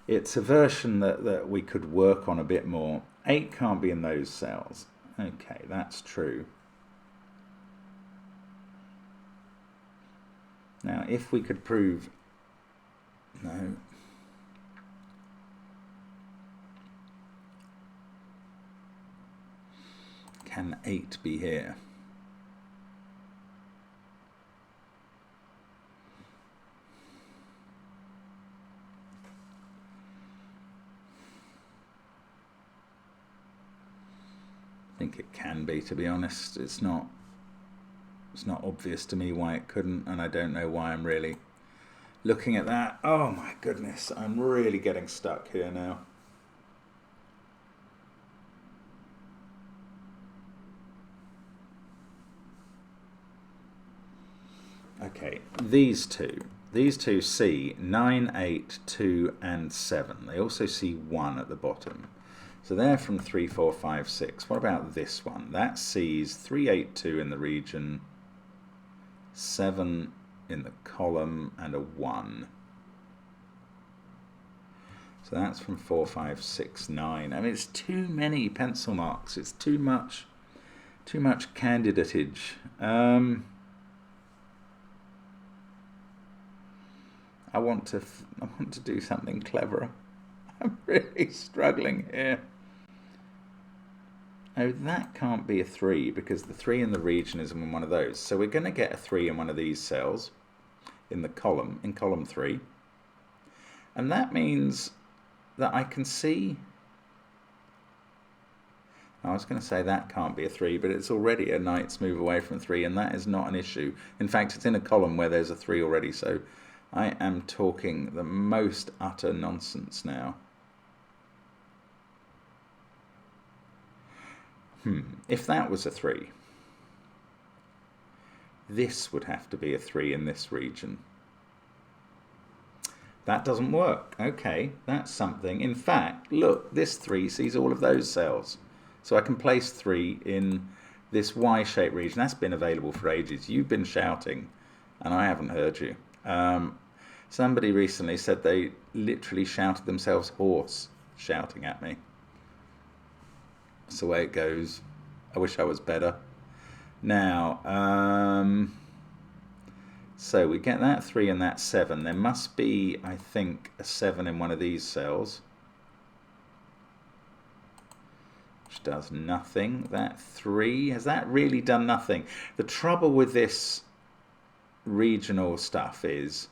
Speaker 1: it's a version that we could work on a bit more. 8 can't be in those cells. Okay, that's true. Now, if we could prove... No. Can 8 be here? I think it can be, to be honest. It's not obvious to me why it couldn't, and I don't know why I'm really looking at that. Oh my goodness, I'm really getting stuck here now. Okay, these two see 9, 8, 2 and 7. They also see 1 at the bottom. So they're from 3, 4, 5, 6. What about this one? That sees 3, 8, 2 in the region, 7 in the column, and a 1. So that's from 4, 5, 6, 9. I mean, it's too many pencil marks. It's too much candidatage. I want to do something clever. I'm really struggling here. Oh, that can't be a 3 because the 3 in the region is in one of those. So we're going to get a 3 in one of these cells in the column, in column 3. And that means that I can see... I was going to say that can't be a 3, but it's already a knight's move away from 3, and that is not an issue. In fact, it's in a column where there's a 3 already, so I am talking the most utter nonsense now. If that was a 3, this would have to be a 3 in this region. That doesn't work. Okay, that's something. In fact, look, this 3 sees all of those cells. So I can place 3 in this Y-shaped region. That's been available for ages. You've been shouting, and I haven't heard you. Somebody recently said they literally shouted themselves hoarse shouting at me. That's the way it goes. I wish I was better. Now, so we get that 3 and that 7. There must be, I think, a 7 in one of these cells, which does nothing. That 3, has that really done nothing? The trouble with this regional stuff is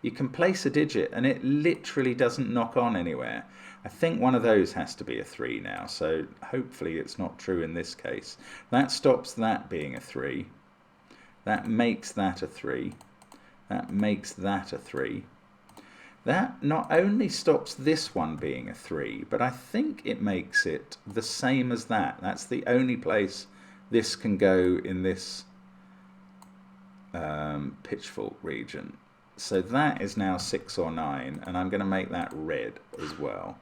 Speaker 1: you can place a digit and it literally doesn't knock on anywhere. I think one of those has to be a 3 now, so hopefully it's not true in this case. That stops that being a 3. That makes that a 3. That makes that a 3. That not only stops this one being a 3, but I think it makes it the same as that. That's the only place this can go in this pitchfork region. So that is now 6 or 9, and I'm going to make that red as well.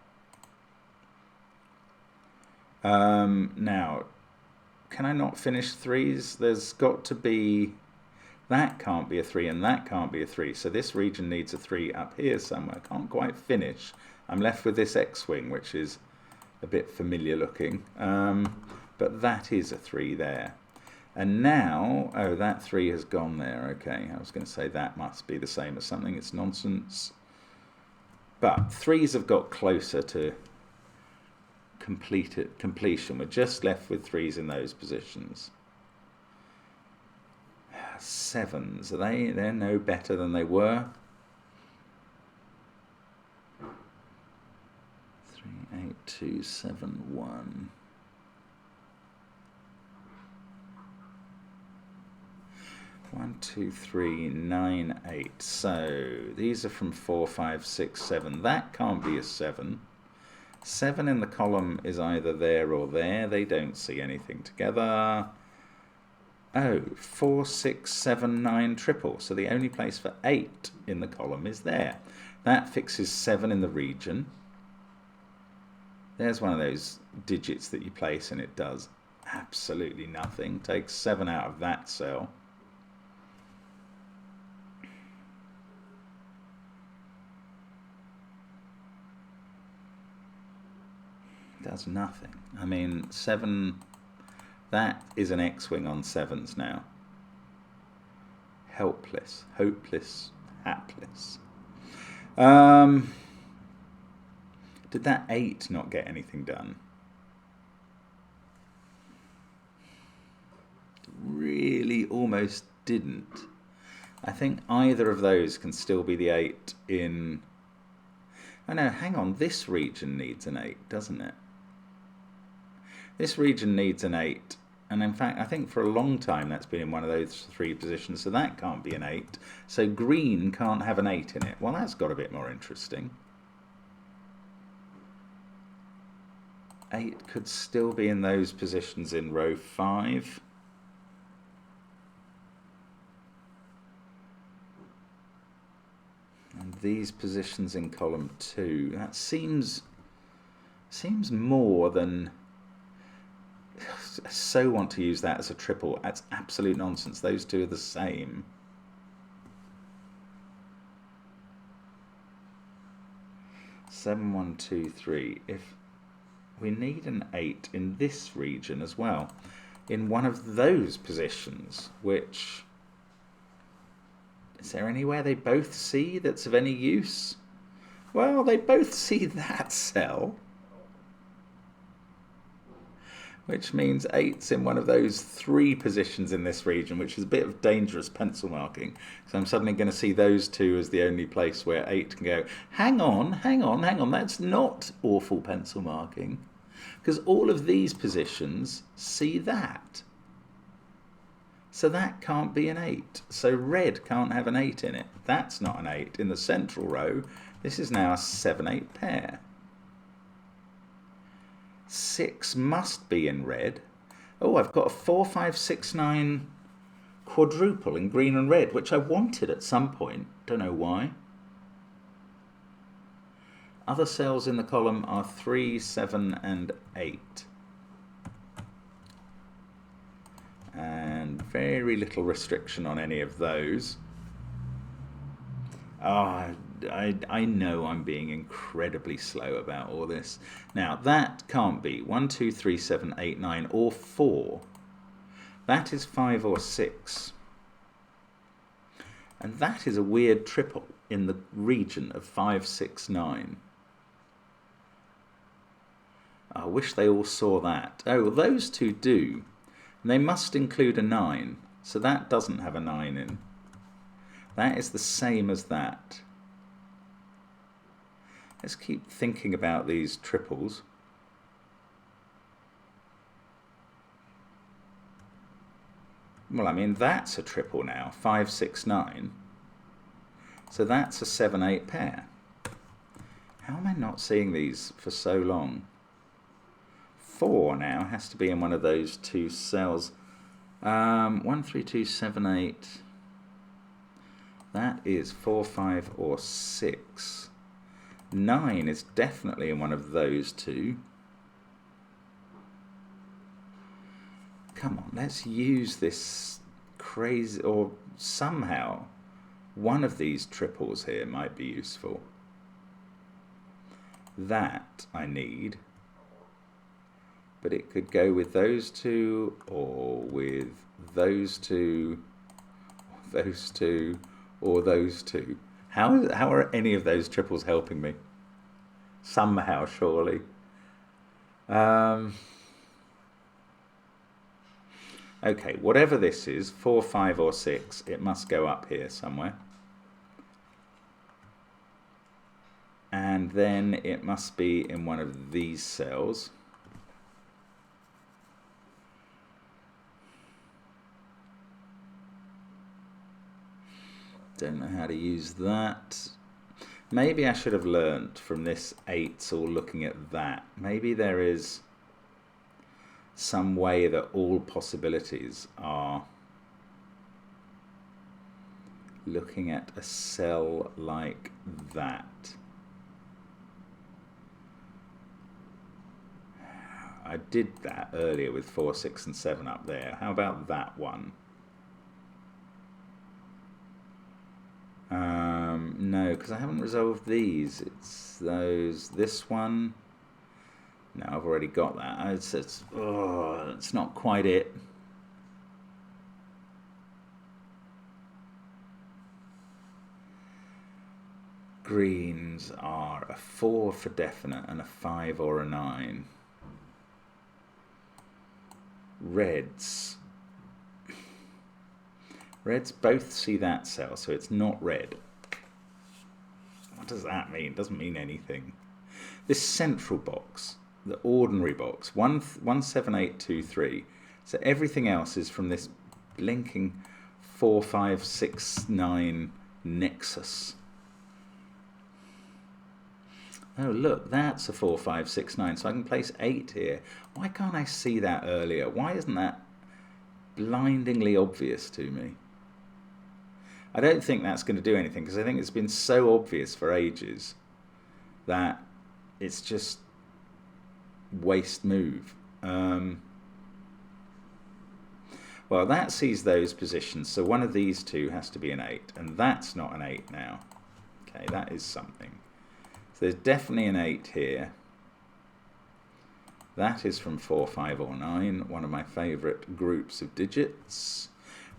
Speaker 1: Now, can I not finish 3s? There's got to be... That can't be a 3 and that can't be a 3. So this region needs a 3 up here somewhere. Can't quite finish. I'm left with this X-wing, which is a bit familiar looking. But that is a 3 there. And now, oh, that 3 has gone there. Okay, I was going to say that must be the same as something. It's nonsense. But 3s have got closer to completion. We're just left with 3s in those positions. 7s, they're no better than they were. 3, 8, 2, 7, 1. 1, 2, 3, 9, 8. So these are from 4, 5, 6, 7. That can't be a 7. 7 in the column is either there or there. They don't see anything together. Oh, 4, 6, 7, 9, triple. So the only place for 8 in the column is there. That fixes 7 in the region. There's one of those digits that you place and it does absolutely nothing. Takes 7 out of that cell. Does nothing. I mean, 7... That is an X-wing on 7s now. Helpless, hopeless, hapless. Did that 8 not get anything done? Really almost didn't. I think either of those can still be the 8 in... Oh no, hang on, this region needs an 8, doesn't it? This region needs an 8, and in fact I think for a long time that's been in one of those 3 positions, so that can't be an 8. So green can't have an 8 in it. Well, that's got a bit more interesting. 8 could still be in those positions in row 5. And these positions in column 2. That seems more than... I so want to use that as a triple. That's absolute nonsense. Those two are the same. Seven, 1, 2, 3. If we need an 8 in this region as well, in one of those positions, which... Is there anywhere they both see that's of any use? Well, they both see that cell, which means 8's in one of those 3 positions in this region, which is a bit of dangerous pencil marking. So I'm suddenly going to see those 2 as the only place where 8 can go, hang on, that's not awful pencil marking. Because all of these positions see that. So that can't be an 8. So red can't have an 8 in it. That's not an 8. In the central row, this is now a 7-8 pair. 6 must be in red. Oh, I've got a 4569 quadruple in green and red, which I wanted at some point. Don't know why. Other cells in the column are 3, 7, and 8. And very little restriction on any of those. I know I'm being incredibly slow about all this. Now, that can't be 1, 2, 3, 7, 8, 9, or 4. That is 5 or 6. And that is a weird triple in the region of 5, 6, 9. I wish they all saw that. Oh, well, those two do. And they must include a 9. So that doesn't have a 9 in. That is the same as that. Let's keep thinking about these triples. Well, I mean, that's a triple now, 5, 6, 9. So that's a 7, 8 pair. How am I not seeing these for so long? 4 now has to be in one of those two cells. 1, 3, 2, 7, 8. That is 4, 5, or 6. 9 is definitely in one of those two. Come on, let's use this crazy, or somehow one of these triples here might be useful. That I need, but it could go with those two, or with those two, or those two, or those two. How are any of those triples helping me? Somehow, surely. Okay, whatever this is, 4, 5, or 6, it must go up here somewhere. And then it must be in one of these cells. Don't know how to use that. Maybe I should have learnt from this 8s all looking at that. Maybe there is some way that all possibilities are looking at a cell like that. I did that earlier with 4, 6, and 7 up there. How about that one? No, because I haven't resolved these. It's those. This one. No, I've already got that. It's not quite it. Greens are a 4 for definite and a 5 or a 9. Reds both see that cell, so it's not red. What does that mean? It doesn't mean anything. This central box, the ordinary box, 17823. So everything else is from this blinking 4, 5, 6, 9 nexus. Oh, look, that's a 4, 5, 6, 9. So I can place 8 here. Why can't I see that earlier? Why isn't that blindingly obvious to me? I don't think that's going to do anything, because I think it's been so obvious for ages that it's just waste move. Well, that sees those positions, so one of these two has to be an 8, and that's not an 8 now. Okay, that is something. So there's definitely an 8 here. That is from 4, 5, or 9, one of my favourite groups of digits.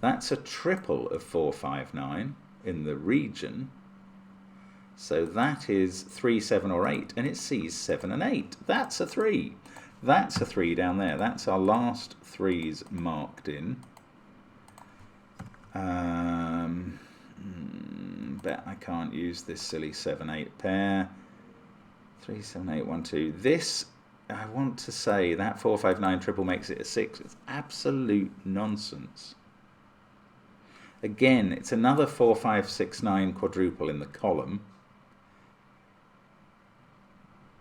Speaker 1: That's a triple of 4, 5, 9 in the region. So that is 3, 7, or 8, and it sees 7 and 8. That's a 3. That's a 3 down there. That's our last 3s marked in. Bet I can't use this silly 7, 8 pair. 3, 7, 8, 1, 2. This, I want to say, that 4, 5, 9 triple makes it a 6. It's absolute nonsense. Again, it's another 4, 5, 6, 9 quadruple in the column.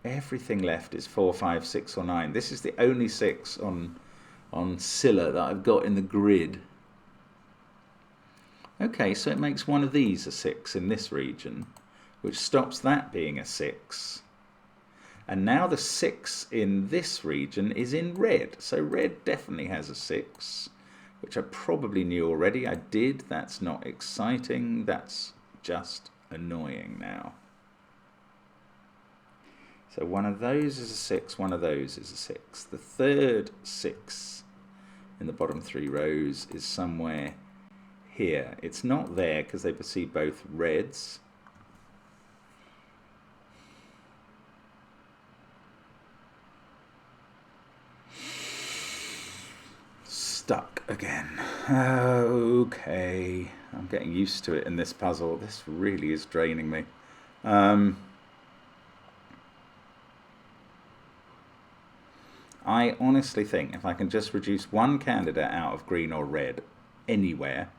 Speaker 1: Everything left is 4, 5, 6, or 9. This is the only 6 on on Scylla that I've got in the grid. Okay, so it makes one of these a 6 in this region, which stops that being a 6. And now the 6 in this region is in red. So red definitely has a 6, which I probably knew already. I did. That's not exciting. That's just annoying now. So one of those is a 6, one of those is a 6. The third 6 in the bottom 3 rows is somewhere here. It's not there because they perceive both reds. Stuck again. Okay, I'm getting used to it in this puzzle. This really is draining me. I honestly think if I can just reduce one candidate out of green or red anywhere,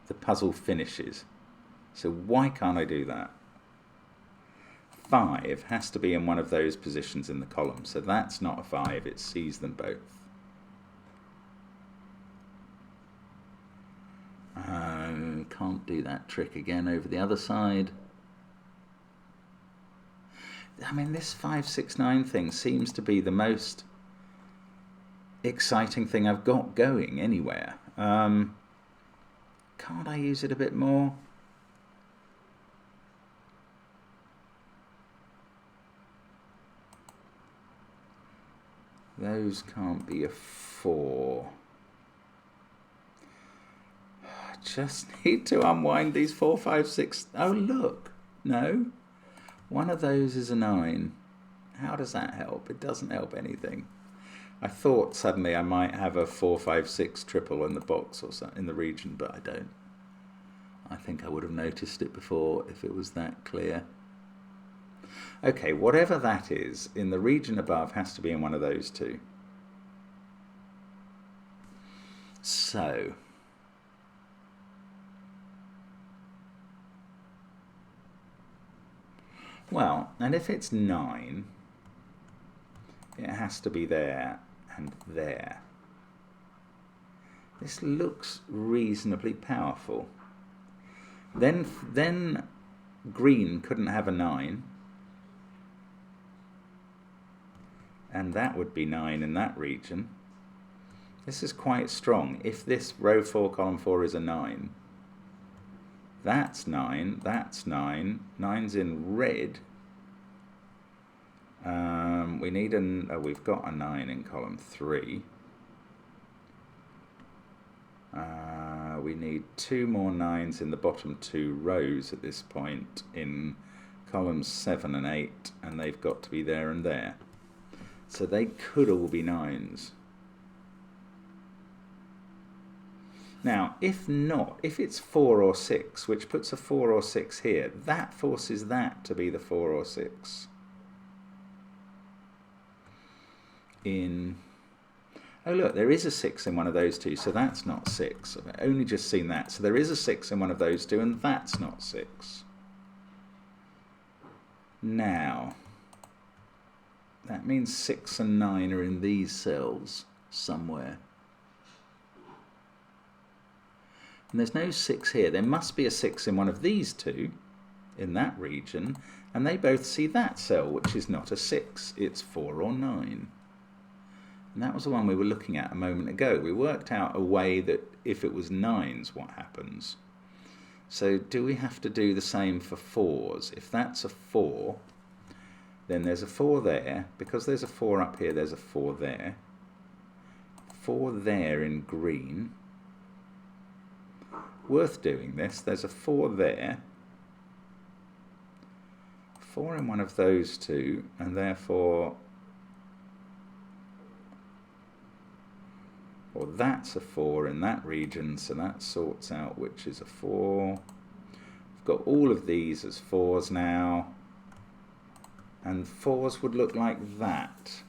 Speaker 1: the puzzle finishes. So why can't I do that? 5 has to be in one of those positions in the column. So that's not a 5. It sees them both. Can't do that trick again over the other side. I mean, this 5, 6, 9 thing seems to be the most exciting thing I've got going anywhere. Can't I use it a bit more? Those can't be a 4. Just need to unwind these 4, 5, 6. Oh, look. No. One of those is a 9. How does that help? It doesn't help anything. I thought suddenly I might have a 4, 5, 6 triple in the box or something in the region, but I don't. I think I would have noticed it before if it was that clear. Okay, whatever that is, in the region above has to be in one of those two. So... well, and if it's 9, it has to be there and there. This looks reasonably powerful. Then green couldn't have a 9. And that would be 9 in that region. This is quite strong. If this row 4, column 4 is a 9, that's 9, that's 9, 9's in red. We need we've got a 9 in column 3. We need 2 more 9s in the bottom 2 rows at this point in columns 7 and 8, and they've got to be there and there. So they could all be 9s. Now, if not, if it's 4 or 6, which puts a 4 or 6 here, that forces that to be the 4 or 6. Oh look, there is a 6 in one of those two, so that's not 6. I've only just seen that. So there is a 6 in one of those two, and that's not 6. Now, that means 6 and 9 are in these cells somewhere. And there's no 6 here. There must be a 6 in one of these two, in that region, and they both see that cell, which is not a 6. It's 4 or 9. And that was the one we were looking at a moment ago. We worked out a way that if it was 9s, what happens. So do we have to do the same for 4s? If that's a 4, then there's a 4 there. Because there's a 4 up here, there's a 4 there. 4 there in green. Worth doing this. There's a 4 there. 4 in one of those two, and therefore... well, that's a 4 in that region, so that sorts out which is a 4. I've got all of these as 4s now, and 4s would look like that.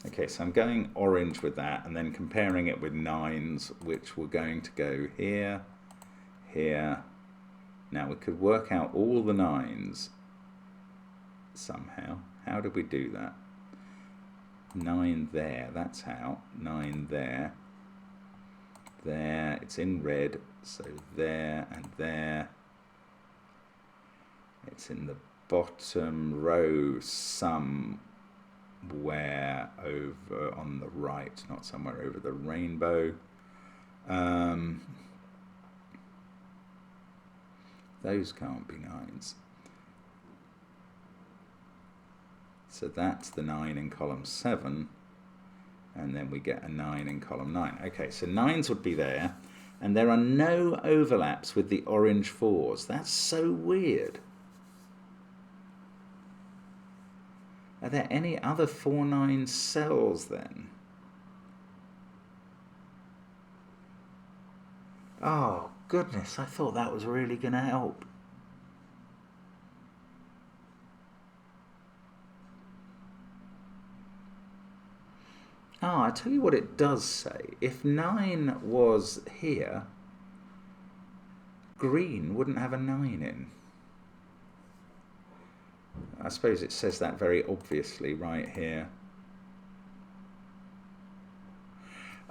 Speaker 1: Okay, so I'm going orange with that, and then comparing it with 9s, which were going to go here, here. Now, we could work out all the 9s somehow. How did we do that? 9 there, that's how. 9 there. There, it's in red, so there and there. It's in the bottom row somewhere over on the right, not somewhere over the rainbow. Those can't be 9s. So that's the 9 in column 7, and then we get a 9 in column 9. Okay, so 9s would be there, and there are no overlaps with the orange 4s. That's so weird. Are there any other 4-9 cells then? Oh, goodness, I thought that was really going to help. Ah, I tell you what it does say. If 9 was here, green wouldn't have a 9 in. I suppose it says that very obviously right here.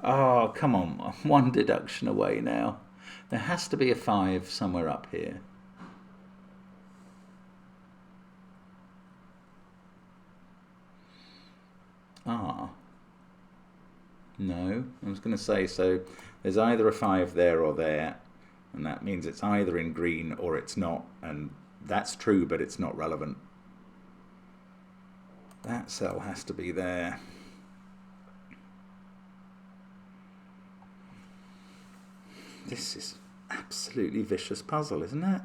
Speaker 1: Oh, come on, one deduction away now. There has to be a 5 somewhere up here. Ah. No, I was going to say, so there's either a 5 there or there, and that means it's either in green or it's not, and that's true, but it's not relevant. That cell has to be there. This is absolutely vicious puzzle, isn't it?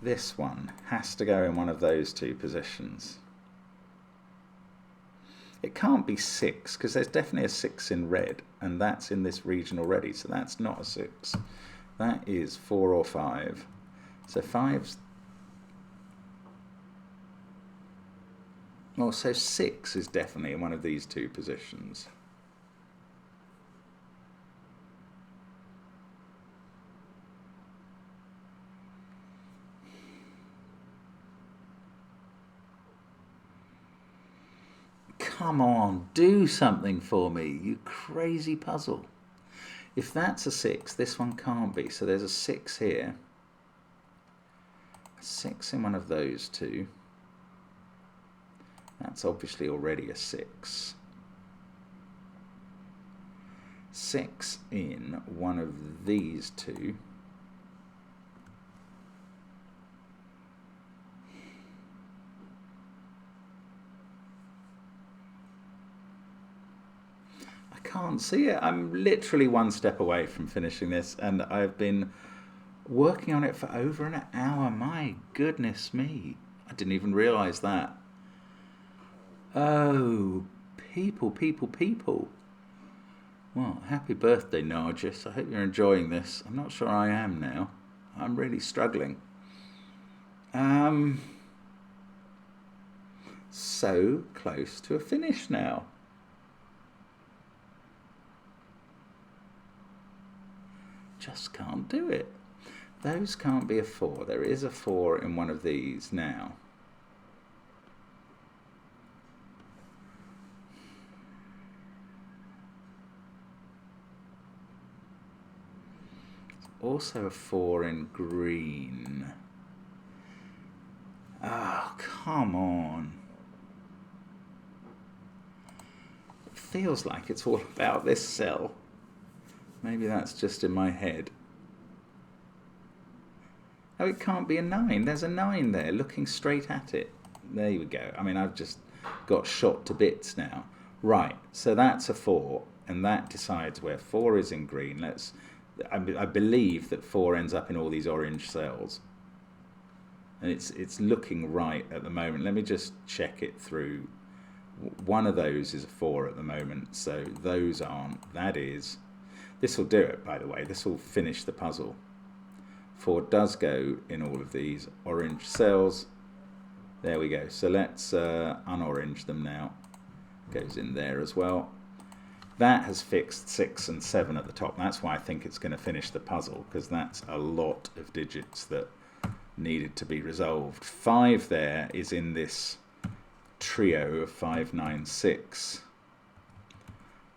Speaker 1: This one has to go in one of those two positions. It can't be 6, because there's definitely a 6 in red, and that's in this region already, so that's not a 6. That is 4 or 5. So 5's... Well, so 6 is definitely in one of these two positions. Come on, do something for me, you crazy puzzle. If that's a 6, this one can't be. So there's a 6 here. A 6 in one of those two. That's obviously already a 6. 6 in one of these two. Can't see it. I'm literally one step away from finishing this, and I've been working on it for over an hour. My goodness me. I didn't even realise that. Oh, people. Well, happy birthday, Nargis. I hope you're enjoying this. I'm not sure I am now. I'm really struggling. So close to a finish now. Just can't do it. Those can't be a 4. There is a 4 in one of these now. There's also a 4 in green. Oh, come on. It feels like it's all about this cell. Maybe that's just in my head. Oh, it can't be a 9. There's a 9 there, looking straight at it. There you go. I mean, I've just got shot to bits now. Right, so that's a 4, and that decides where 4 is in green. I believe that 4 ends up in all these orange cells. And it's looking right at the moment. Let me just check it through. One of those is a 4 at the moment, so those aren't. That is... This will do it, by the way. This will finish the puzzle. 4 does go in all of these orange cells. There we go. So let's unorange them now. Goes in there as well. That has fixed 6 and 7 at the top. That's why I think it's going to finish the puzzle, because that's a lot of digits that needed to be resolved. 5 there is in this trio of 5, 9, 6.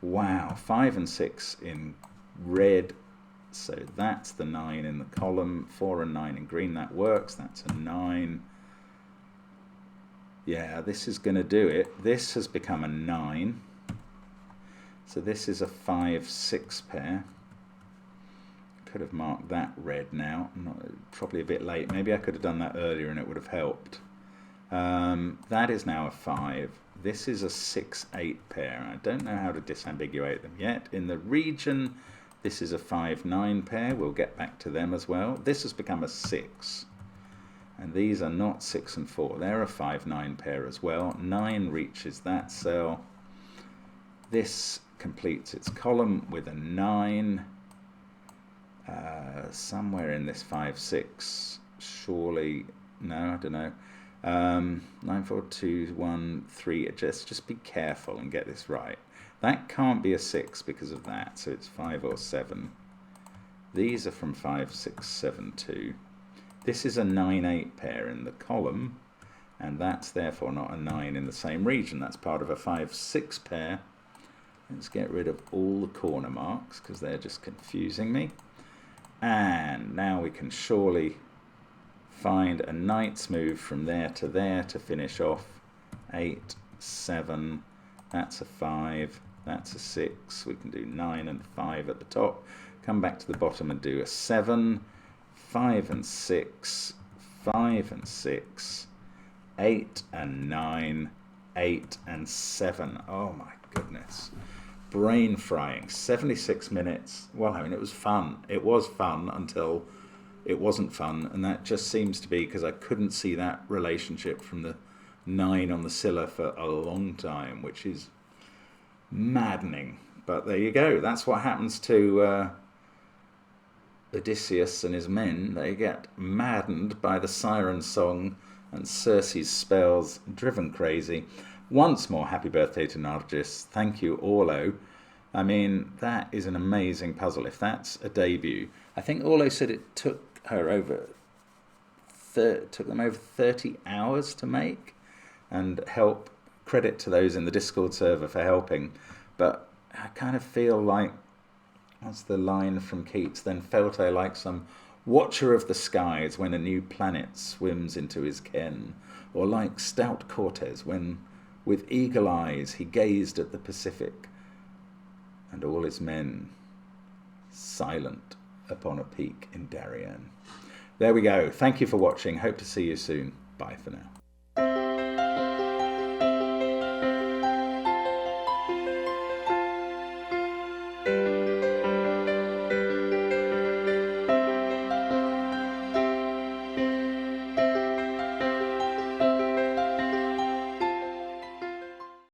Speaker 1: Wow, 5 and 6 in red, so that's the 9 in the column. 4 and 9 in green, that works. That's a 9. Yeah, this is going to do it. This has become a 9. So this is a 5, 6 pair. Could have marked that red now. Probably a bit late. Maybe I could have done that earlier and it would have helped. That is now a 5. This is a 6, 8 pair. I don't know how to disambiguate them yet. In the region, this is a 5, 9 pair. We'll get back to them as well. This has become a 6. And these are not 6 and 4. They're a 5, 9 pair as well. 9 reaches that cell. This completes its column with a 9. Somewhere in this 5, 6. Surely, no, I don't know. 9, 4, 2, 1, 3. Just be careful and get this right. That can't be a 6 because of that, so it's 5 or 7. These are from 5, 6, 7, 2. This is a 9, 8 pair in the column, and that's therefore not a 9 in the same region. That's part of a 5, 6 pair. Let's get rid of all the corner marks because they're just confusing me. And now we can surely find a knight's move from there to finish off. 8, 7, that's a 5, that's a 6. We can do 9 and 5 at the top. Come back to the bottom and do a 7, 5 and 6, 5 and 6, 8 and 9, 8 and 7. Oh my goodness. Brain frying. 76 minutes. Well, I mean, it was fun. It was fun until it wasn't fun, and that just seems to be because I couldn't see that relationship from the 9 on the Scylla for a long time, which is maddening. But there you go. That's what happens to Odysseus and his men. They get maddened by the siren song and Circe's spells, driven crazy. Once more, happy birthday to Nargis. Thank you, Orlo. I mean, that is an amazing puzzle. If that's a debut, I think Orlo said it took her over, took them over 30 hours to make, and help. Credit to those in the Discord server for helping. But I kind of feel like, that's the line from Keats, then felt I like some watcher of the skies when a new planet swims into his ken, or like stout Cortez when with eagle eyes he gazed at the Pacific, and all his men silent upon a peak in Darien. There we go. Thank you for watching. Hope to see you soon. Bye for now.